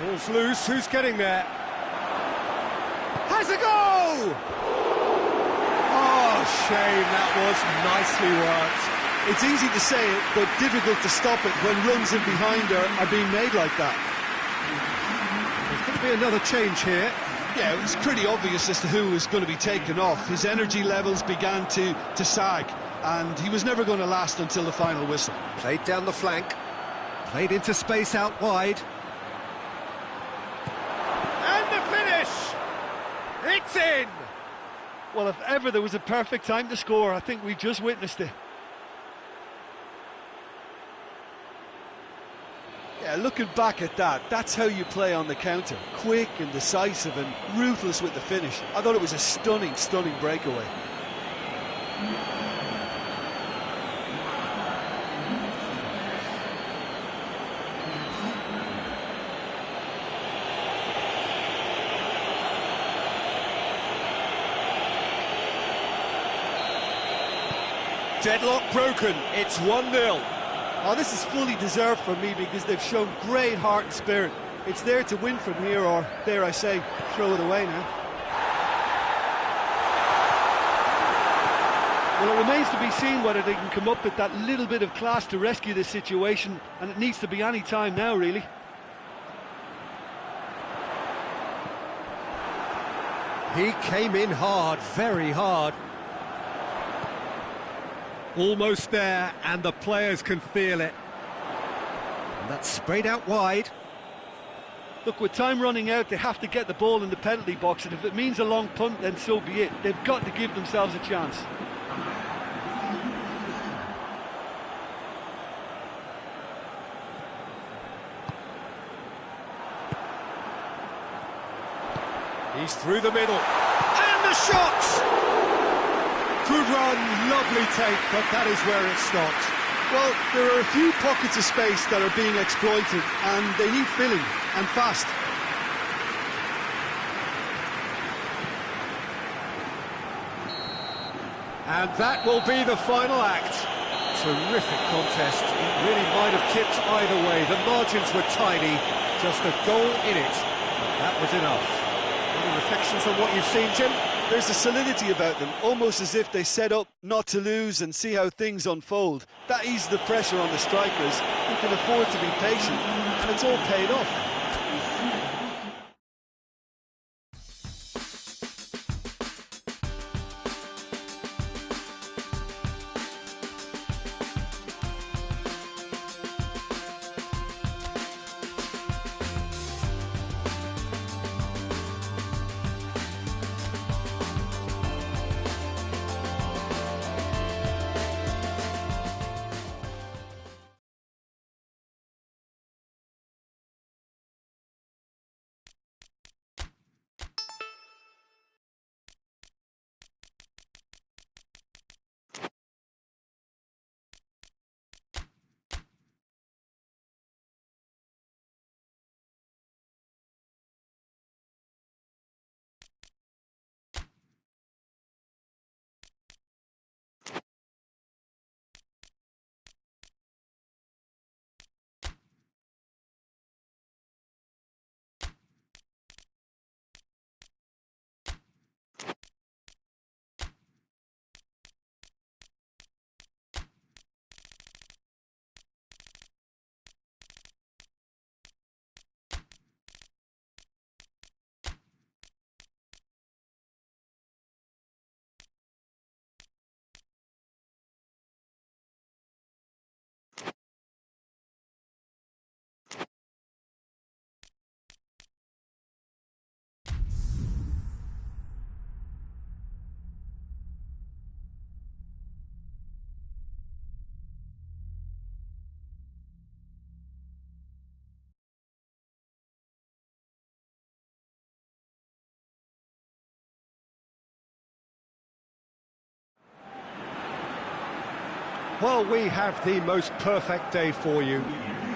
Ball's loose, who's getting there? Has a goal! Oh, shame, that was nicely worked. It's easy to say it, but difficult to stop it when runs in behind are being made like that. There's going to be another change here. Yeah, it was pretty obvious as to who was going to be taken off. His energy levels began to sag, and he was never going to last until the final whistle. Played down the flank, played into space out wide. And the finish! It's in! Well, if ever there was a perfect time to score, I think we just witnessed it. Yeah, looking back at that, that's how you play on the counter. Quick and decisive and ruthless with the finish. I thought it was a stunning, stunning breakaway. Deadlock broken, it's 1-0. Oh, this is fully deserved for me because they've shown great heart and spirit. It's there to win from here, or, dare I say, throw it away now. Well, it remains to be seen whether they can come up with that little bit of class to rescue this situation, and it needs to be any time now, really. He came in hard, very hard. Almost there, and the players can feel it. And that's sprayed out wide. Look, with time running out, they have to get the ball in the penalty box, and if it means a long punt, then so be it. They've got to give themselves a chance. He's through the middle. And the shot! Good run, lovely take, but that is where it stopped. Well, there are a few pockets of space that are being exploited, and they need filling, and fast. And that will be the final act. Terrific contest. It really might have tipped either way. The margins were tiny, just a goal in it. That was enough. Any reflections on what you've seen, Jim? There's a solidity about them, almost as if they set up not to lose and see how things unfold. That eases the pressure on the strikers, who can afford to be patient, and it's all paid off. Well, we have the most perfect day for you.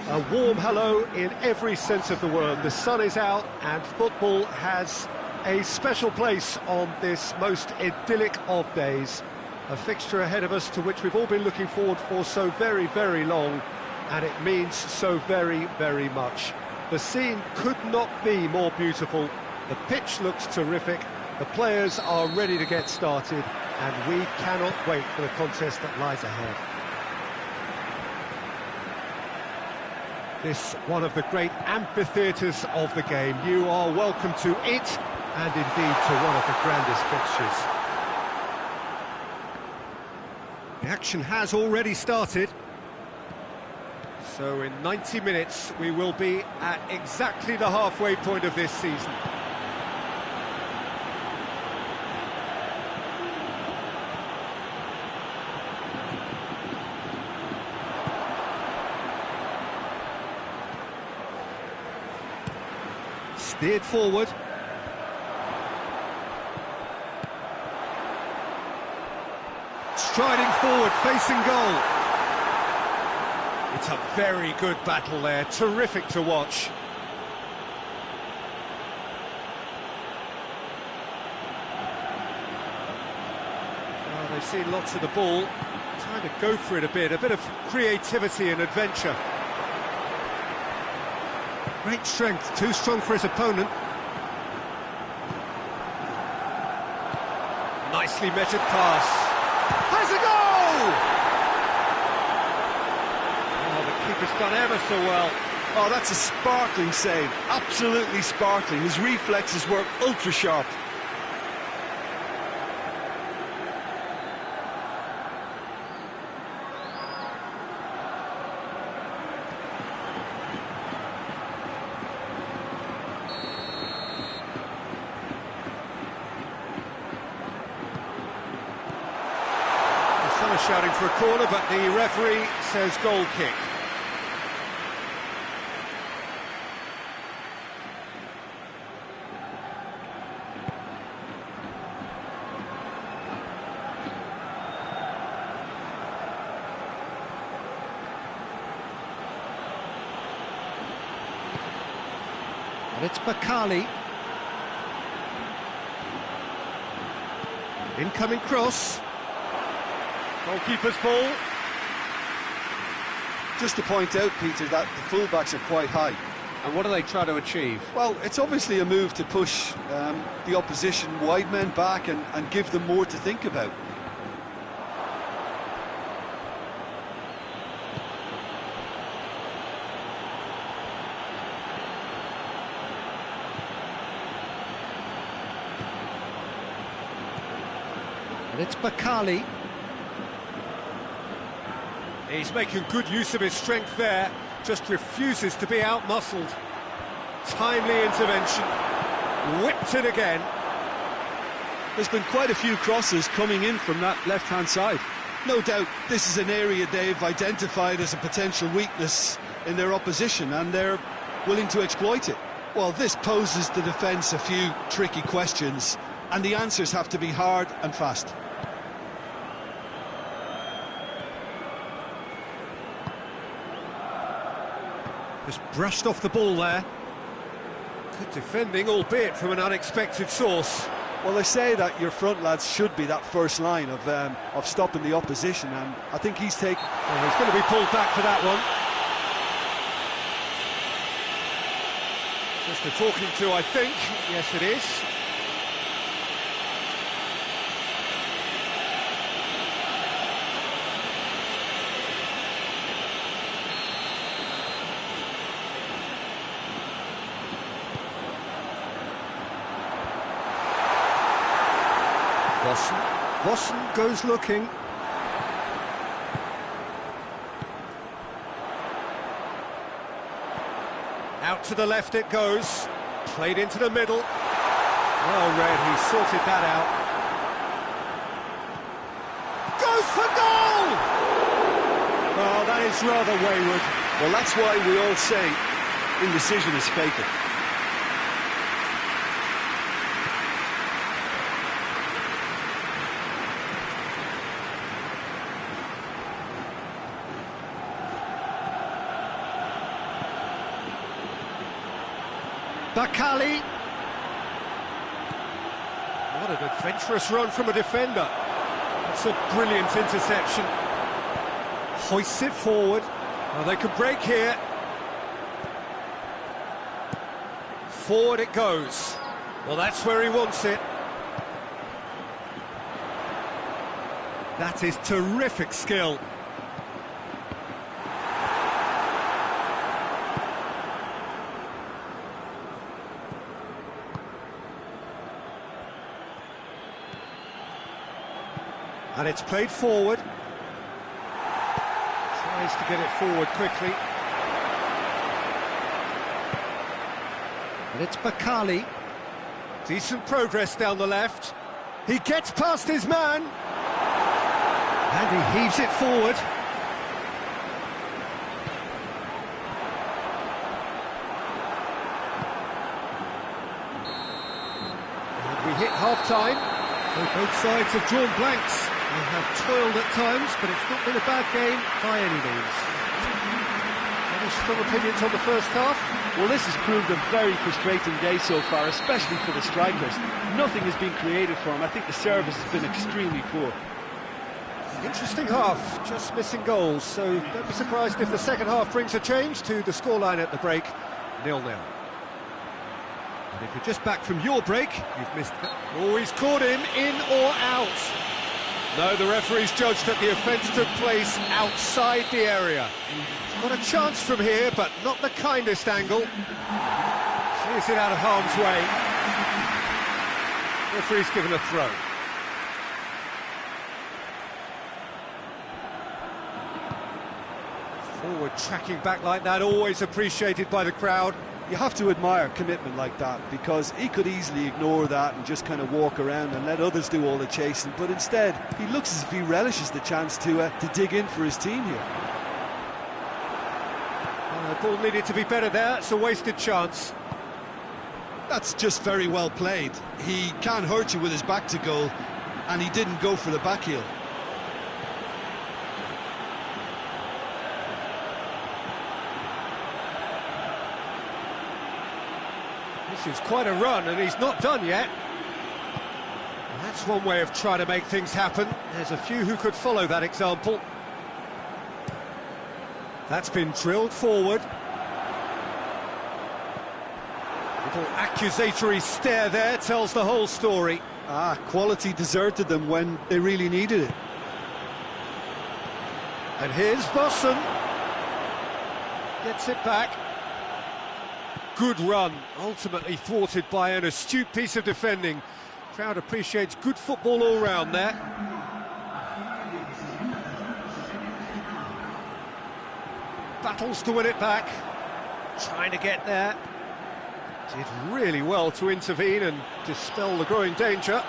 A warm hello in every sense of the word. The sun is out and football has a special place on this most idyllic of days. A fixture ahead of us to which we've all been looking forward for so very, very long, and it means so very, very much. The scene could not be more beautiful. The pitch looks terrific. The players are ready to get started, and we cannot wait for the contest that lies ahead. This one of the great amphitheatres of the game. You are welcome to it, and indeed to one of the grandest fixtures. The action has already started. So in 90 minutes we will be at exactly the halfway point of this season. Steered forward. Striding forward, facing goal. It's a very good battle there, terrific to watch. Well, they've seen lots of the ball. Time to go for it a bit of creativity and adventure. Great strength, too strong for his opponent. Nicely measured pass. Has a goal! Oh, the keeper's done ever so well. Oh, that's a sparkling save, absolutely sparkling. His reflexes were ultra sharp. Some are shouting for a corner, but the referee says goal kick. And it's Bakali. Incoming cross. Goalkeeper's ball. Just to point out, Peter, that the fullbacks are quite high. And what do they try to achieve? Well, it's obviously a move to push the opposition wide men back and give them more to think about. And it's Bakali. He's making good use of his strength there, just refuses to be outmuscled. Timely intervention, whipped it again. There's been quite a few crosses coming in from that left-hand side. No doubt this is an area they've identified as a potential weakness in their opposition, and they're willing to exploit it. Well, this poses the defence a few tricky questions, and the answers have to be hard and fast. Just brushed off the ball there. Good defending, albeit from an unexpected source. Well, they say that your front lads should be that first line of stopping the opposition, and I think he's taken... Well, he's going to be pulled back for that one. Just a talking to, I think. Yes, it is. Vossen goes looking. Out to the left it goes. Played into the middle. Well read, he sorted that out. Goes for goal! Oh, that is rather wayward. Well, that's why we all say indecision is fatal. Bakali. What an adventurous run from a defender. That's a brilliant interception. Hoists it forward. Well, they can break here. Forward it goes. Well, that's where he wants it. That is terrific skill. And it's played forward. Tries to get it forward quickly. And it's Bakali. Decent progress down the left. He gets past his man. And he heaves it forward. And we hit half-time. So both sides have drawn blanks. They have toiled at times, but it's not been a bad game by any means. Any strong opinions on the first half? Well, this has proved a very frustrating day so far, especially for the strikers. Nothing has been created for them. I think the service has been extremely poor. Interesting half, just missing goals, so don't be surprised if the second half brings a change to the scoreline at the break, 0-0. And if you're just back from your break, you've missed that. Oh, he's caught him, in or out? No, the referee's judged that the offence took place outside the area. He's got a chance from here, but not the kindest angle. Clears it out of harm's way. Referee's given a throw. Forward tracking back like that, always appreciated by the crowd. You have to admire commitment like that, because he could easily ignore that and just kind of walk around and let others do all the chasing, but instead he looks as if he relishes the chance to dig in for his team here. The ball needed to be better there, it's a wasted chance. That's just very well played. He can't hurt you with his back to goal, and he didn't go for the back heel. This is quite a run, and he's not done yet. And that's one way of trying to make things happen. There's a few who could follow that example. That's been drilled forward. Little accusatory stare there tells the whole story. Quality deserted them when they really needed it. And here's Vossen. Gets it back. Good run, ultimately thwarted by an astute piece of defending. Crowd appreciates good football all round there. Battles to win it back. Trying to get there. Did really well to intervene and dispel the growing danger.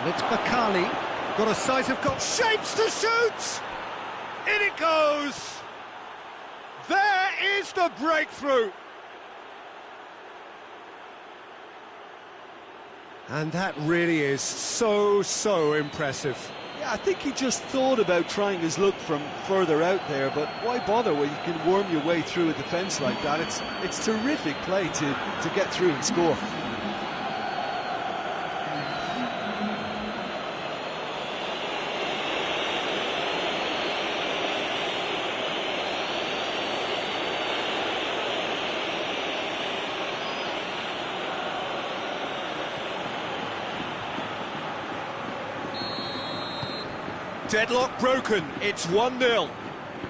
And it's Bakali. Got a sight of got shapes to shoot! In it goes! There is the breakthrough! And that really is so impressive. Yeah, I think he just thought about trying his luck from further out there, but why bother when you can worm your way through a defence like that? It's terrific play to get through and score. Deadlock broken, it's 1-0.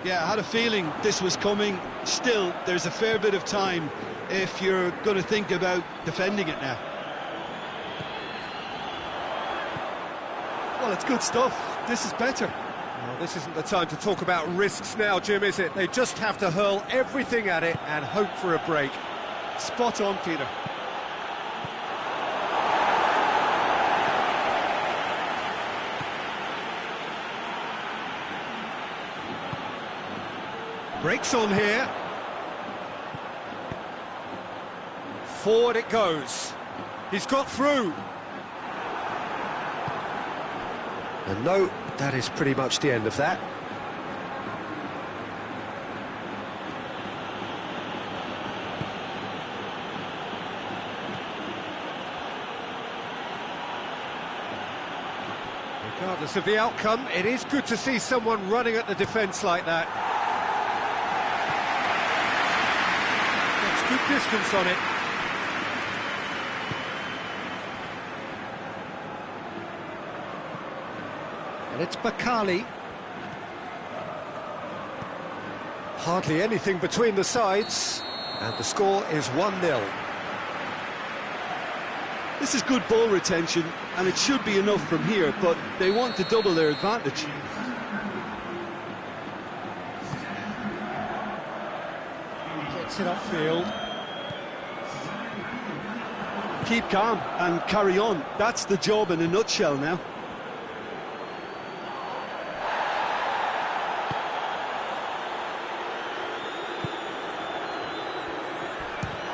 Yeah, I had a feeling this was coming. Still, there's a fair bit of time if you're going to think about defending it now. Well, it's good stuff. This is better. Well, this isn't the time to talk about risks now, Jim, is it? They just have to hurl everything at it and hope for a break. Spot on, Peter. Breaks on here. Forward it goes. He's got through. And no, that is pretty much the end of that. Regardless of the outcome, it is good to see someone running at the defence like that. Good distance on it. And it's Bakali. Hardly anything between the sides, and the score is 1-0. This is good ball retention, and it should be enough from here, but they want to double their advantage. Gets it upfield. Keep calm and carry on. That's the job in a nutshell now.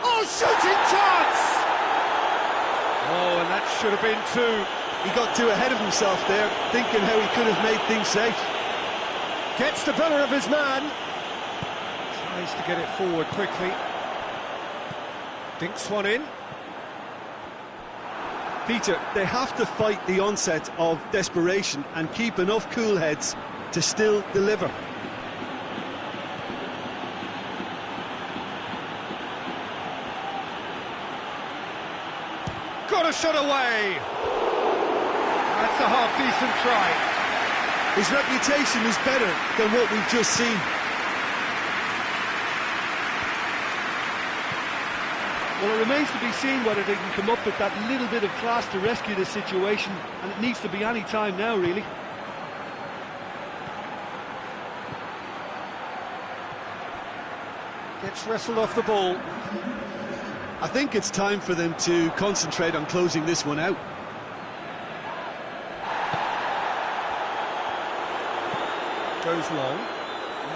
Oh, shooting chance! Oh, and that should have been two. He got too ahead of himself there, thinking how he could have made things safe. Gets the better of his man. Tries to get it forward quickly. Dinks one in. Peter, they have to fight the onset of desperation and keep enough cool heads to still deliver. Got a shot away. That's a half-decent try. His reputation is better than what we've just seen. Well, it remains to be seen whether they can come up with that little bit of class to rescue the situation, and it needs to be any time now, really. Gets wrestled off the ball. I think it's time for them to concentrate on closing this one out. Goes long.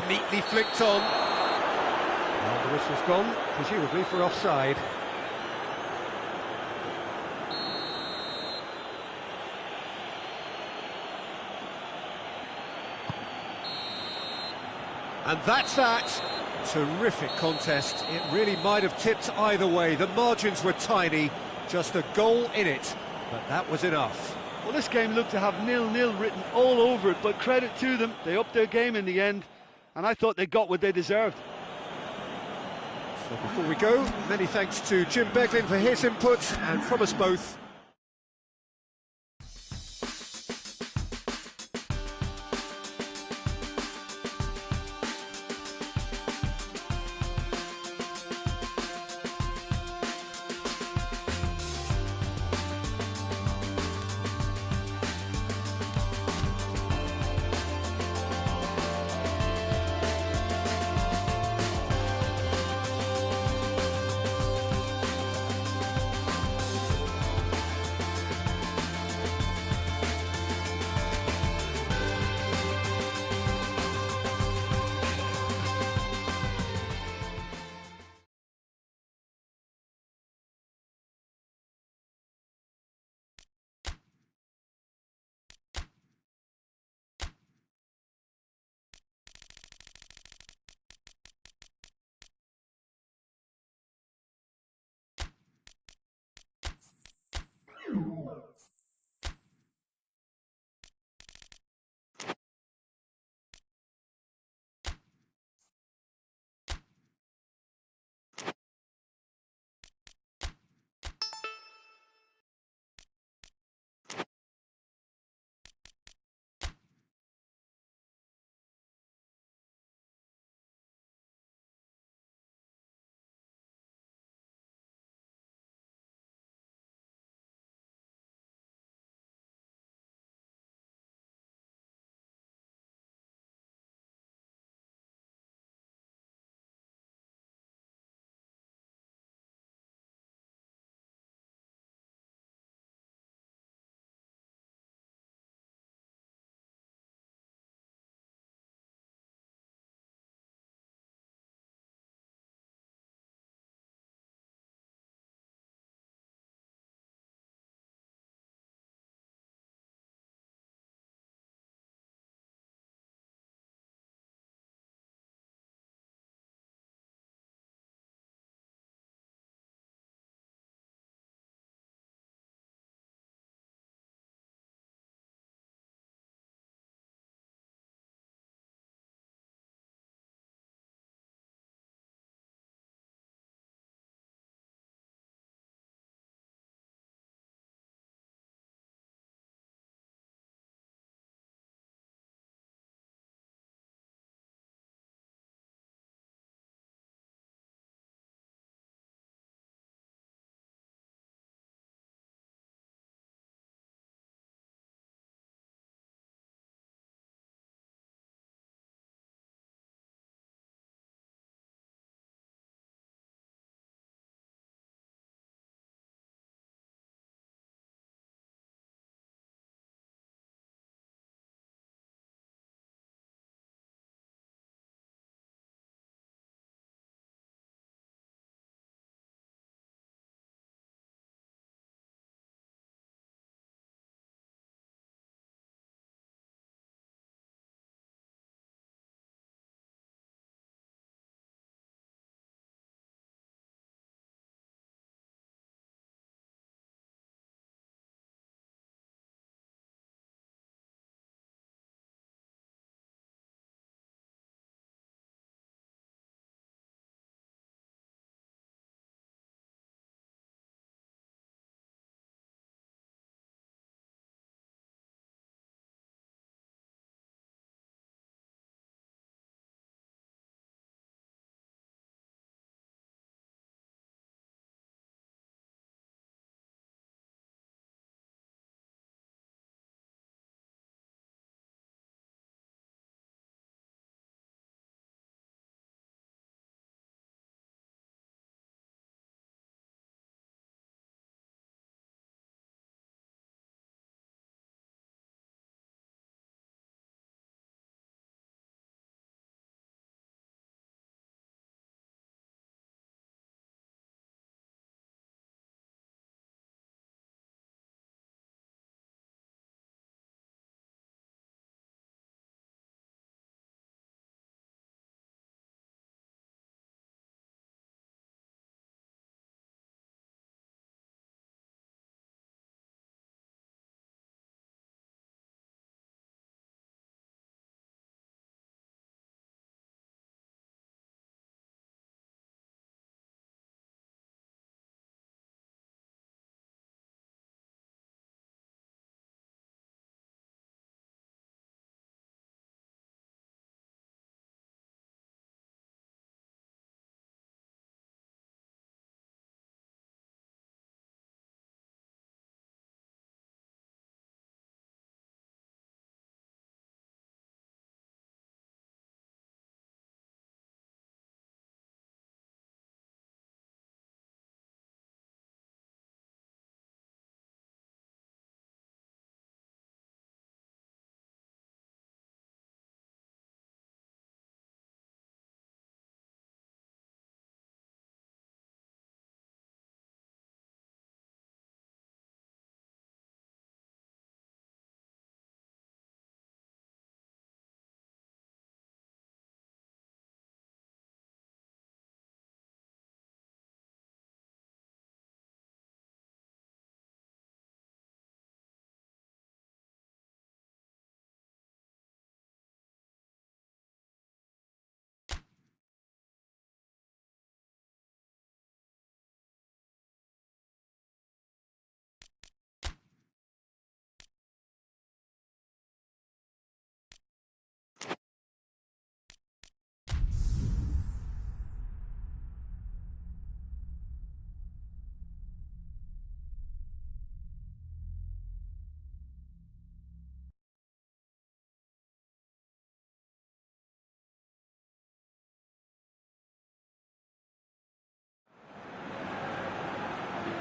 Neatly flicked on. Well, the whistle's gone, presumably for offside. And that's that. Terrific contest. It really might have tipped either way. The margins were tiny, just a goal in it, but that was enough. Well, this game looked to have 0-0 written all over it, but credit to them, they upped their game in the end, and I thought they got what they deserved. So before we go, many thanks to Jim Beglin for his input, and from us both,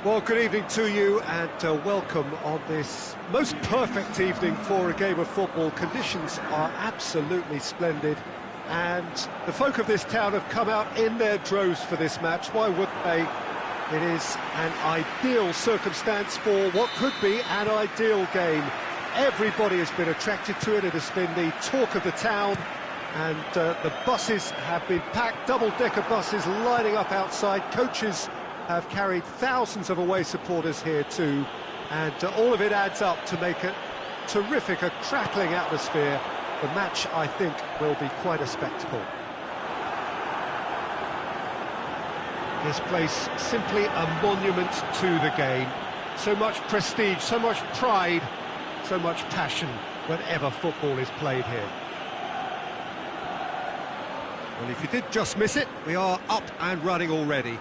Well, good evening to you and welcome on this most perfect evening for a game of football. Conditions are absolutely splendid and the folk of this town have come out in their droves for this match. Why wouldn't they? It is an ideal circumstance for what could be an ideal game. Everybody has been attracted to it. It has been the talk of the town, and the buses have been packed, double-decker buses lining up outside. Coaches have carried thousands of away supporters here too, and all of it adds up to make a terrific, a crackling atmosphere. The match, I think, will be quite a spectacle. This place simply a monument to the game. So much prestige, so much pride, so much passion whenever football is played here. Well, if you did just miss it, we are up and running already.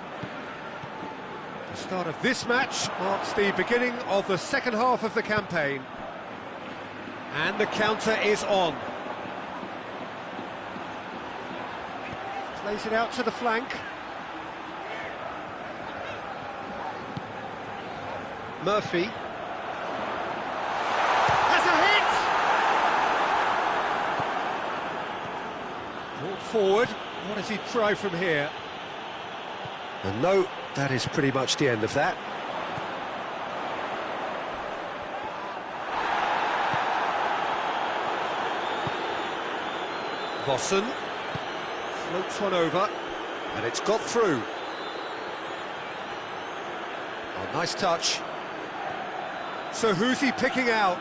The start of this match marks the beginning of the second half of the campaign. And the counter is on. Plays it out to the flank. Murphy. Has a hit! Brought forward. What does he try from here? And no, that is pretty much the end of that. Vossen floats one over, and it's got through. Oh, nice touch. So who's he picking out?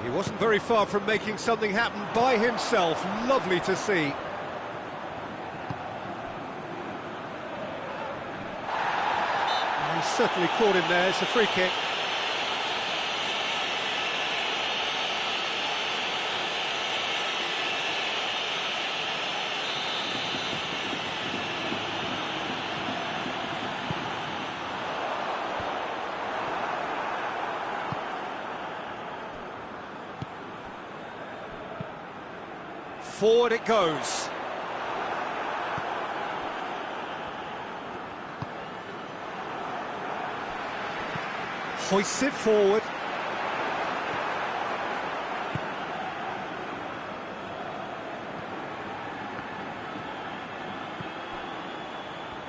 He wasn't very far from making something happen by himself. Lovely to see. He's certainly caught him there. It's a free kick. Forward it goes. Hoists it forward.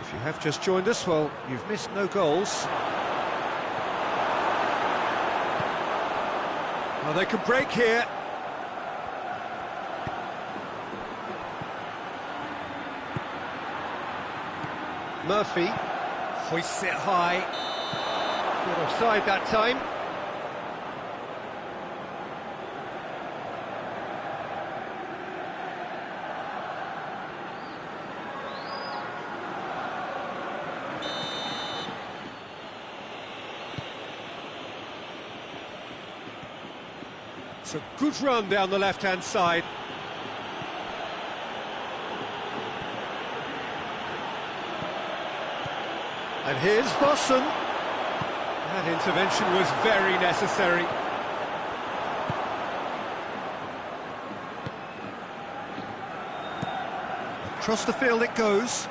If you have just joined us, well, you've missed no goals. Well, they can break here. Murphy hoists it high. Good offside that time. It's a good run down the left-hand side. And here's Vossen. That intervention was very necessary. Across the field it goes.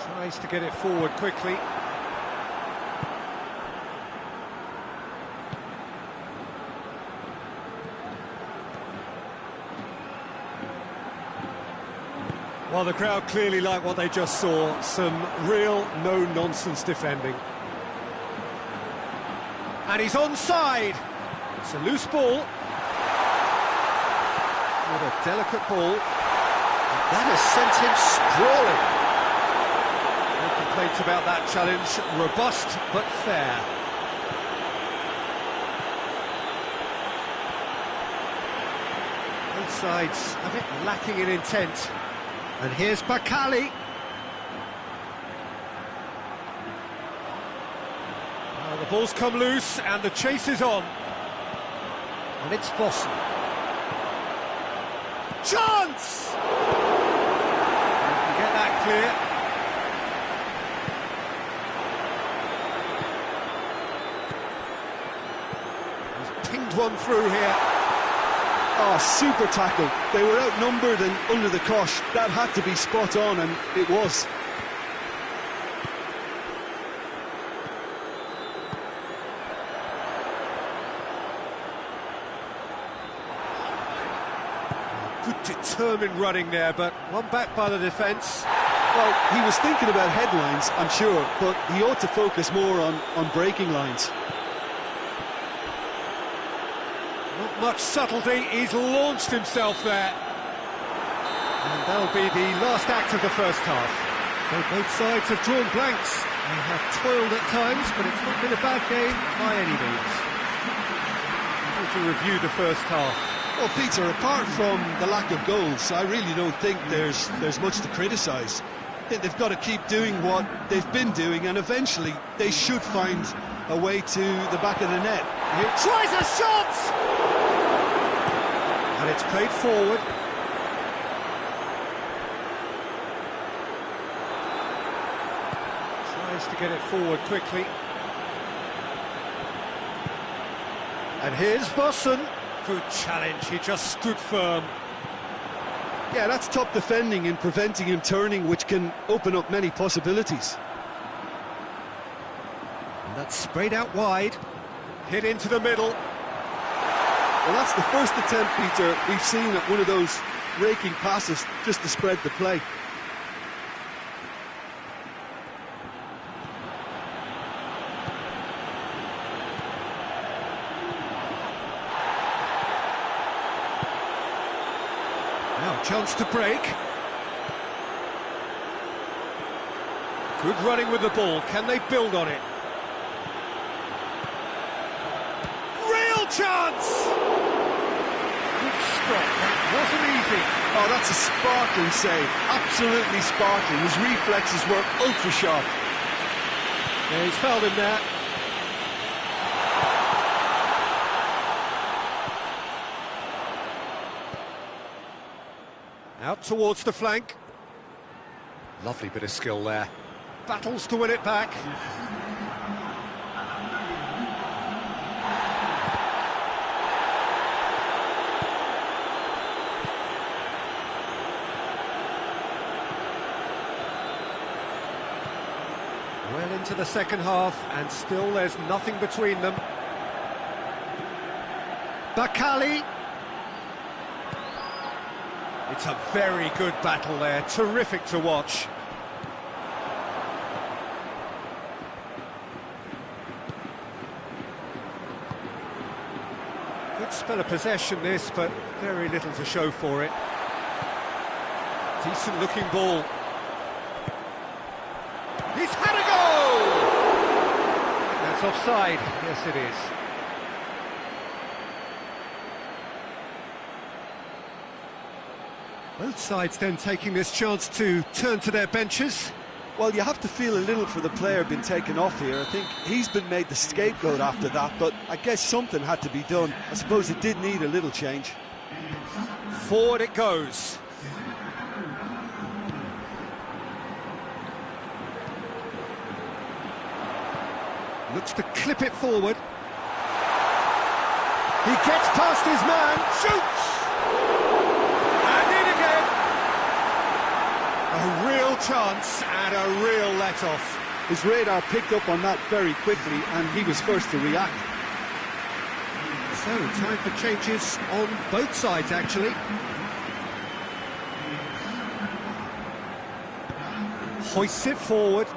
Tries to get it forward quickly. Well, the crowd clearly like what they just saw. Some real no-nonsense defending. And he's onside. It's a loose ball. With a delicate ball. And that has sent him sprawling. No complaints about that challenge. Robust, but fair. Both sides a bit lacking in intent. And here's Bakali. Well, the ball's come loose and the chase is on. And it's Vossen. Chance! You can get that clear. He's pinged one through here. Oh, super tackle. They were outnumbered and under the cosh. That had to be spot on, and it was. Good determined running there, but one back by the defence. Well, he was thinking about headlines, I'm sure, but he ought to focus more on breaking lines. Not much subtlety, he's launched himself there. And that'll be the last act of the first half. So both sides have drawn blanks. They have toiled at times, but it's not been a bad game by any means. How would you review the first half? Well, Peter, apart from the lack of goals, I really don't think there's much to criticise. I think they've got to keep doing what they've been doing, and eventually they should find a way to the back of the net. He tries a shot! And it's played forward. Tries to get it forward quickly. And here's Vossen. Good challenge, he just stood firm. Yeah, that's top defending and preventing him turning, which can open up many possibilities. And that's sprayed out wide. Hit into the middle. Well, that's the first attempt, Peter, we've seen at one of those raking passes just to spread the play. Now, chance to break. Good running with the ball. Can they build on it? Real chance! Good stop. That wasn't easy. Oh, that's a sparkling save. Absolutely sparkling. His reflexes were ultra sharp. Yeah, he's fouled him there. Out towards the flank. Lovely bit of skill there. Battles to win it back. Well into the second half, and still there's nothing between them. Bakali. It's a very good battle there, terrific to watch. Good spell of possession this, but very little to show for it. Decent looking ball. He's had a go! That's offside, yes it is. Both sides then taking this chance to turn to their benches. Well, you have to feel a little for the player being taken off here. I think he's been made the scapegoat after that, but I guess something had to be done. I suppose it did need a little change. Forward it goes. Looks to clip it forward. He gets past his man, shoots! A real chance and a real let-off. His radar picked up on that very quickly, and he was first to react. So, time for changes on both sides, actually. Hoists it forward.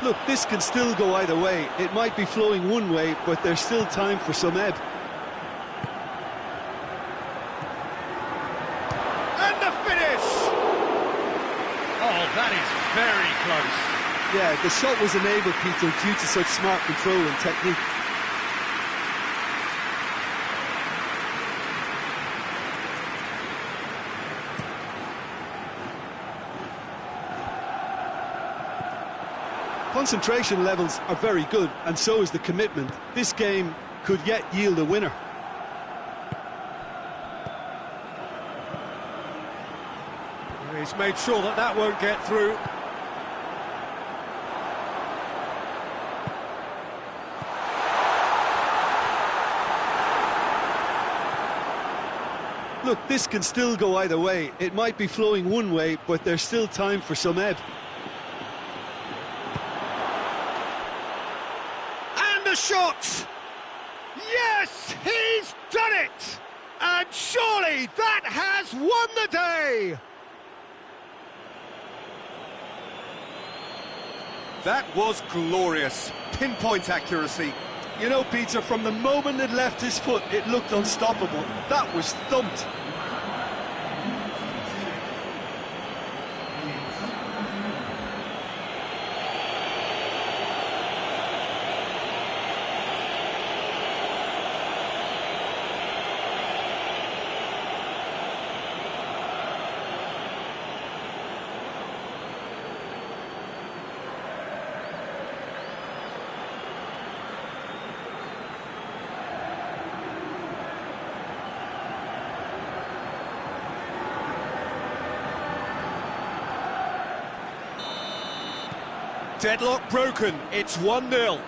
Look, this can still go either way. It might be flowing one way, but there's still time for some ebb. And the finish! Oh, that is very close. Yeah, the shot was enabled, Peter, due to such smart control and technique. Concentration levels are very good, and so is the commitment. This game could yet yield a winner. He's made sure that that won't get through. Look, this can still go either way. It might be flowing one way, but there's still time for some ebb. And the shot! Yes, he's done it! And surely that has won the day! That was glorious. Pinpoint accuracy. You know, Peter, from the moment it left his foot, it looked unstoppable. That was thumped. Deadlock broken, it's 1-0.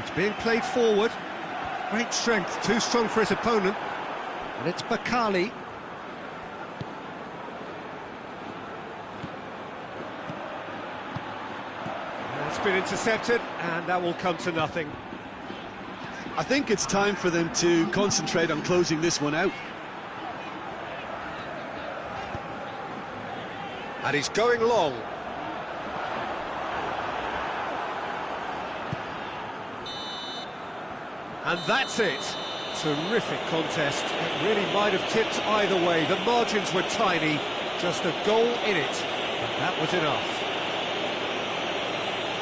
It's being played forward. Great strength, too strong for his opponent. And it's Bakali. It's been intercepted, and that will come to nothing. I think it's time for them to concentrate on closing this one out. And he's going long. And that's it. Terrific contest. It really might have tipped either way. The margins were tiny, just a goal in it. And that was enough.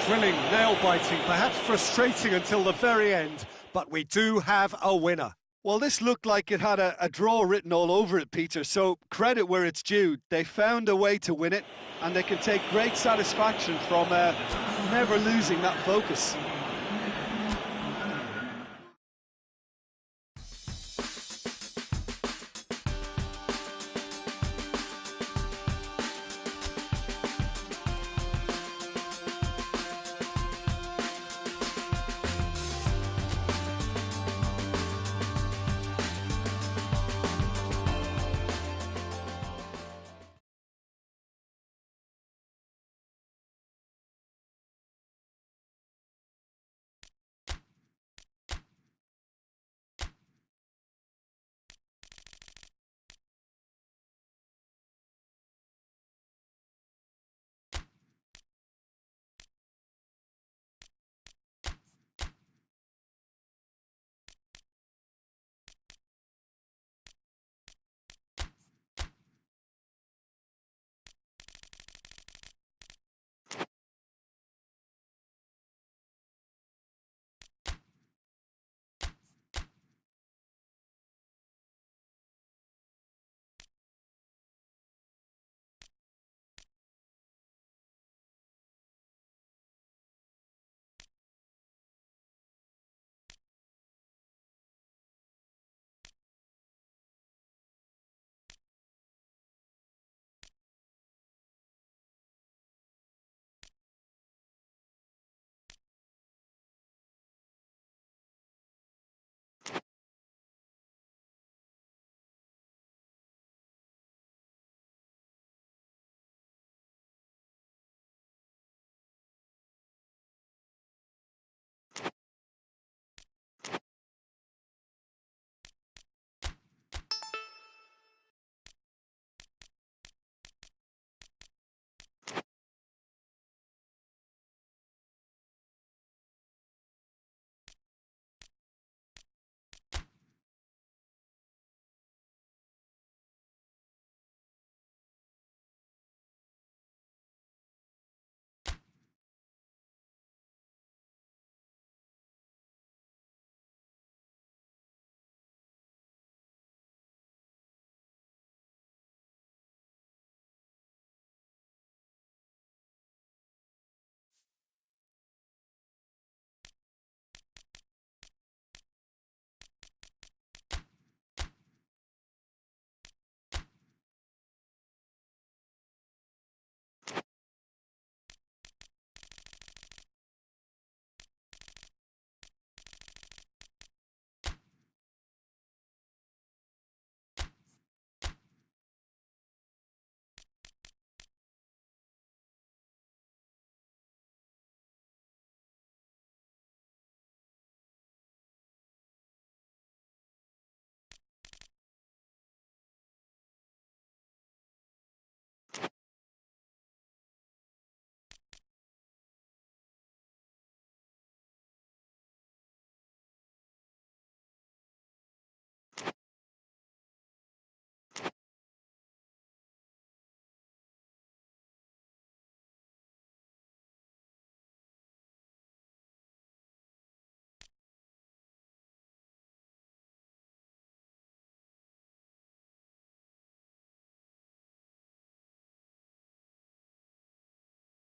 Thrilling, nail-biting, perhaps frustrating until the very end, but we do have a winner. Well, this looked like it had a draw written all over it, Peter, so credit where it's due. They found a way to win it, and they can take great satisfaction from never losing that focus.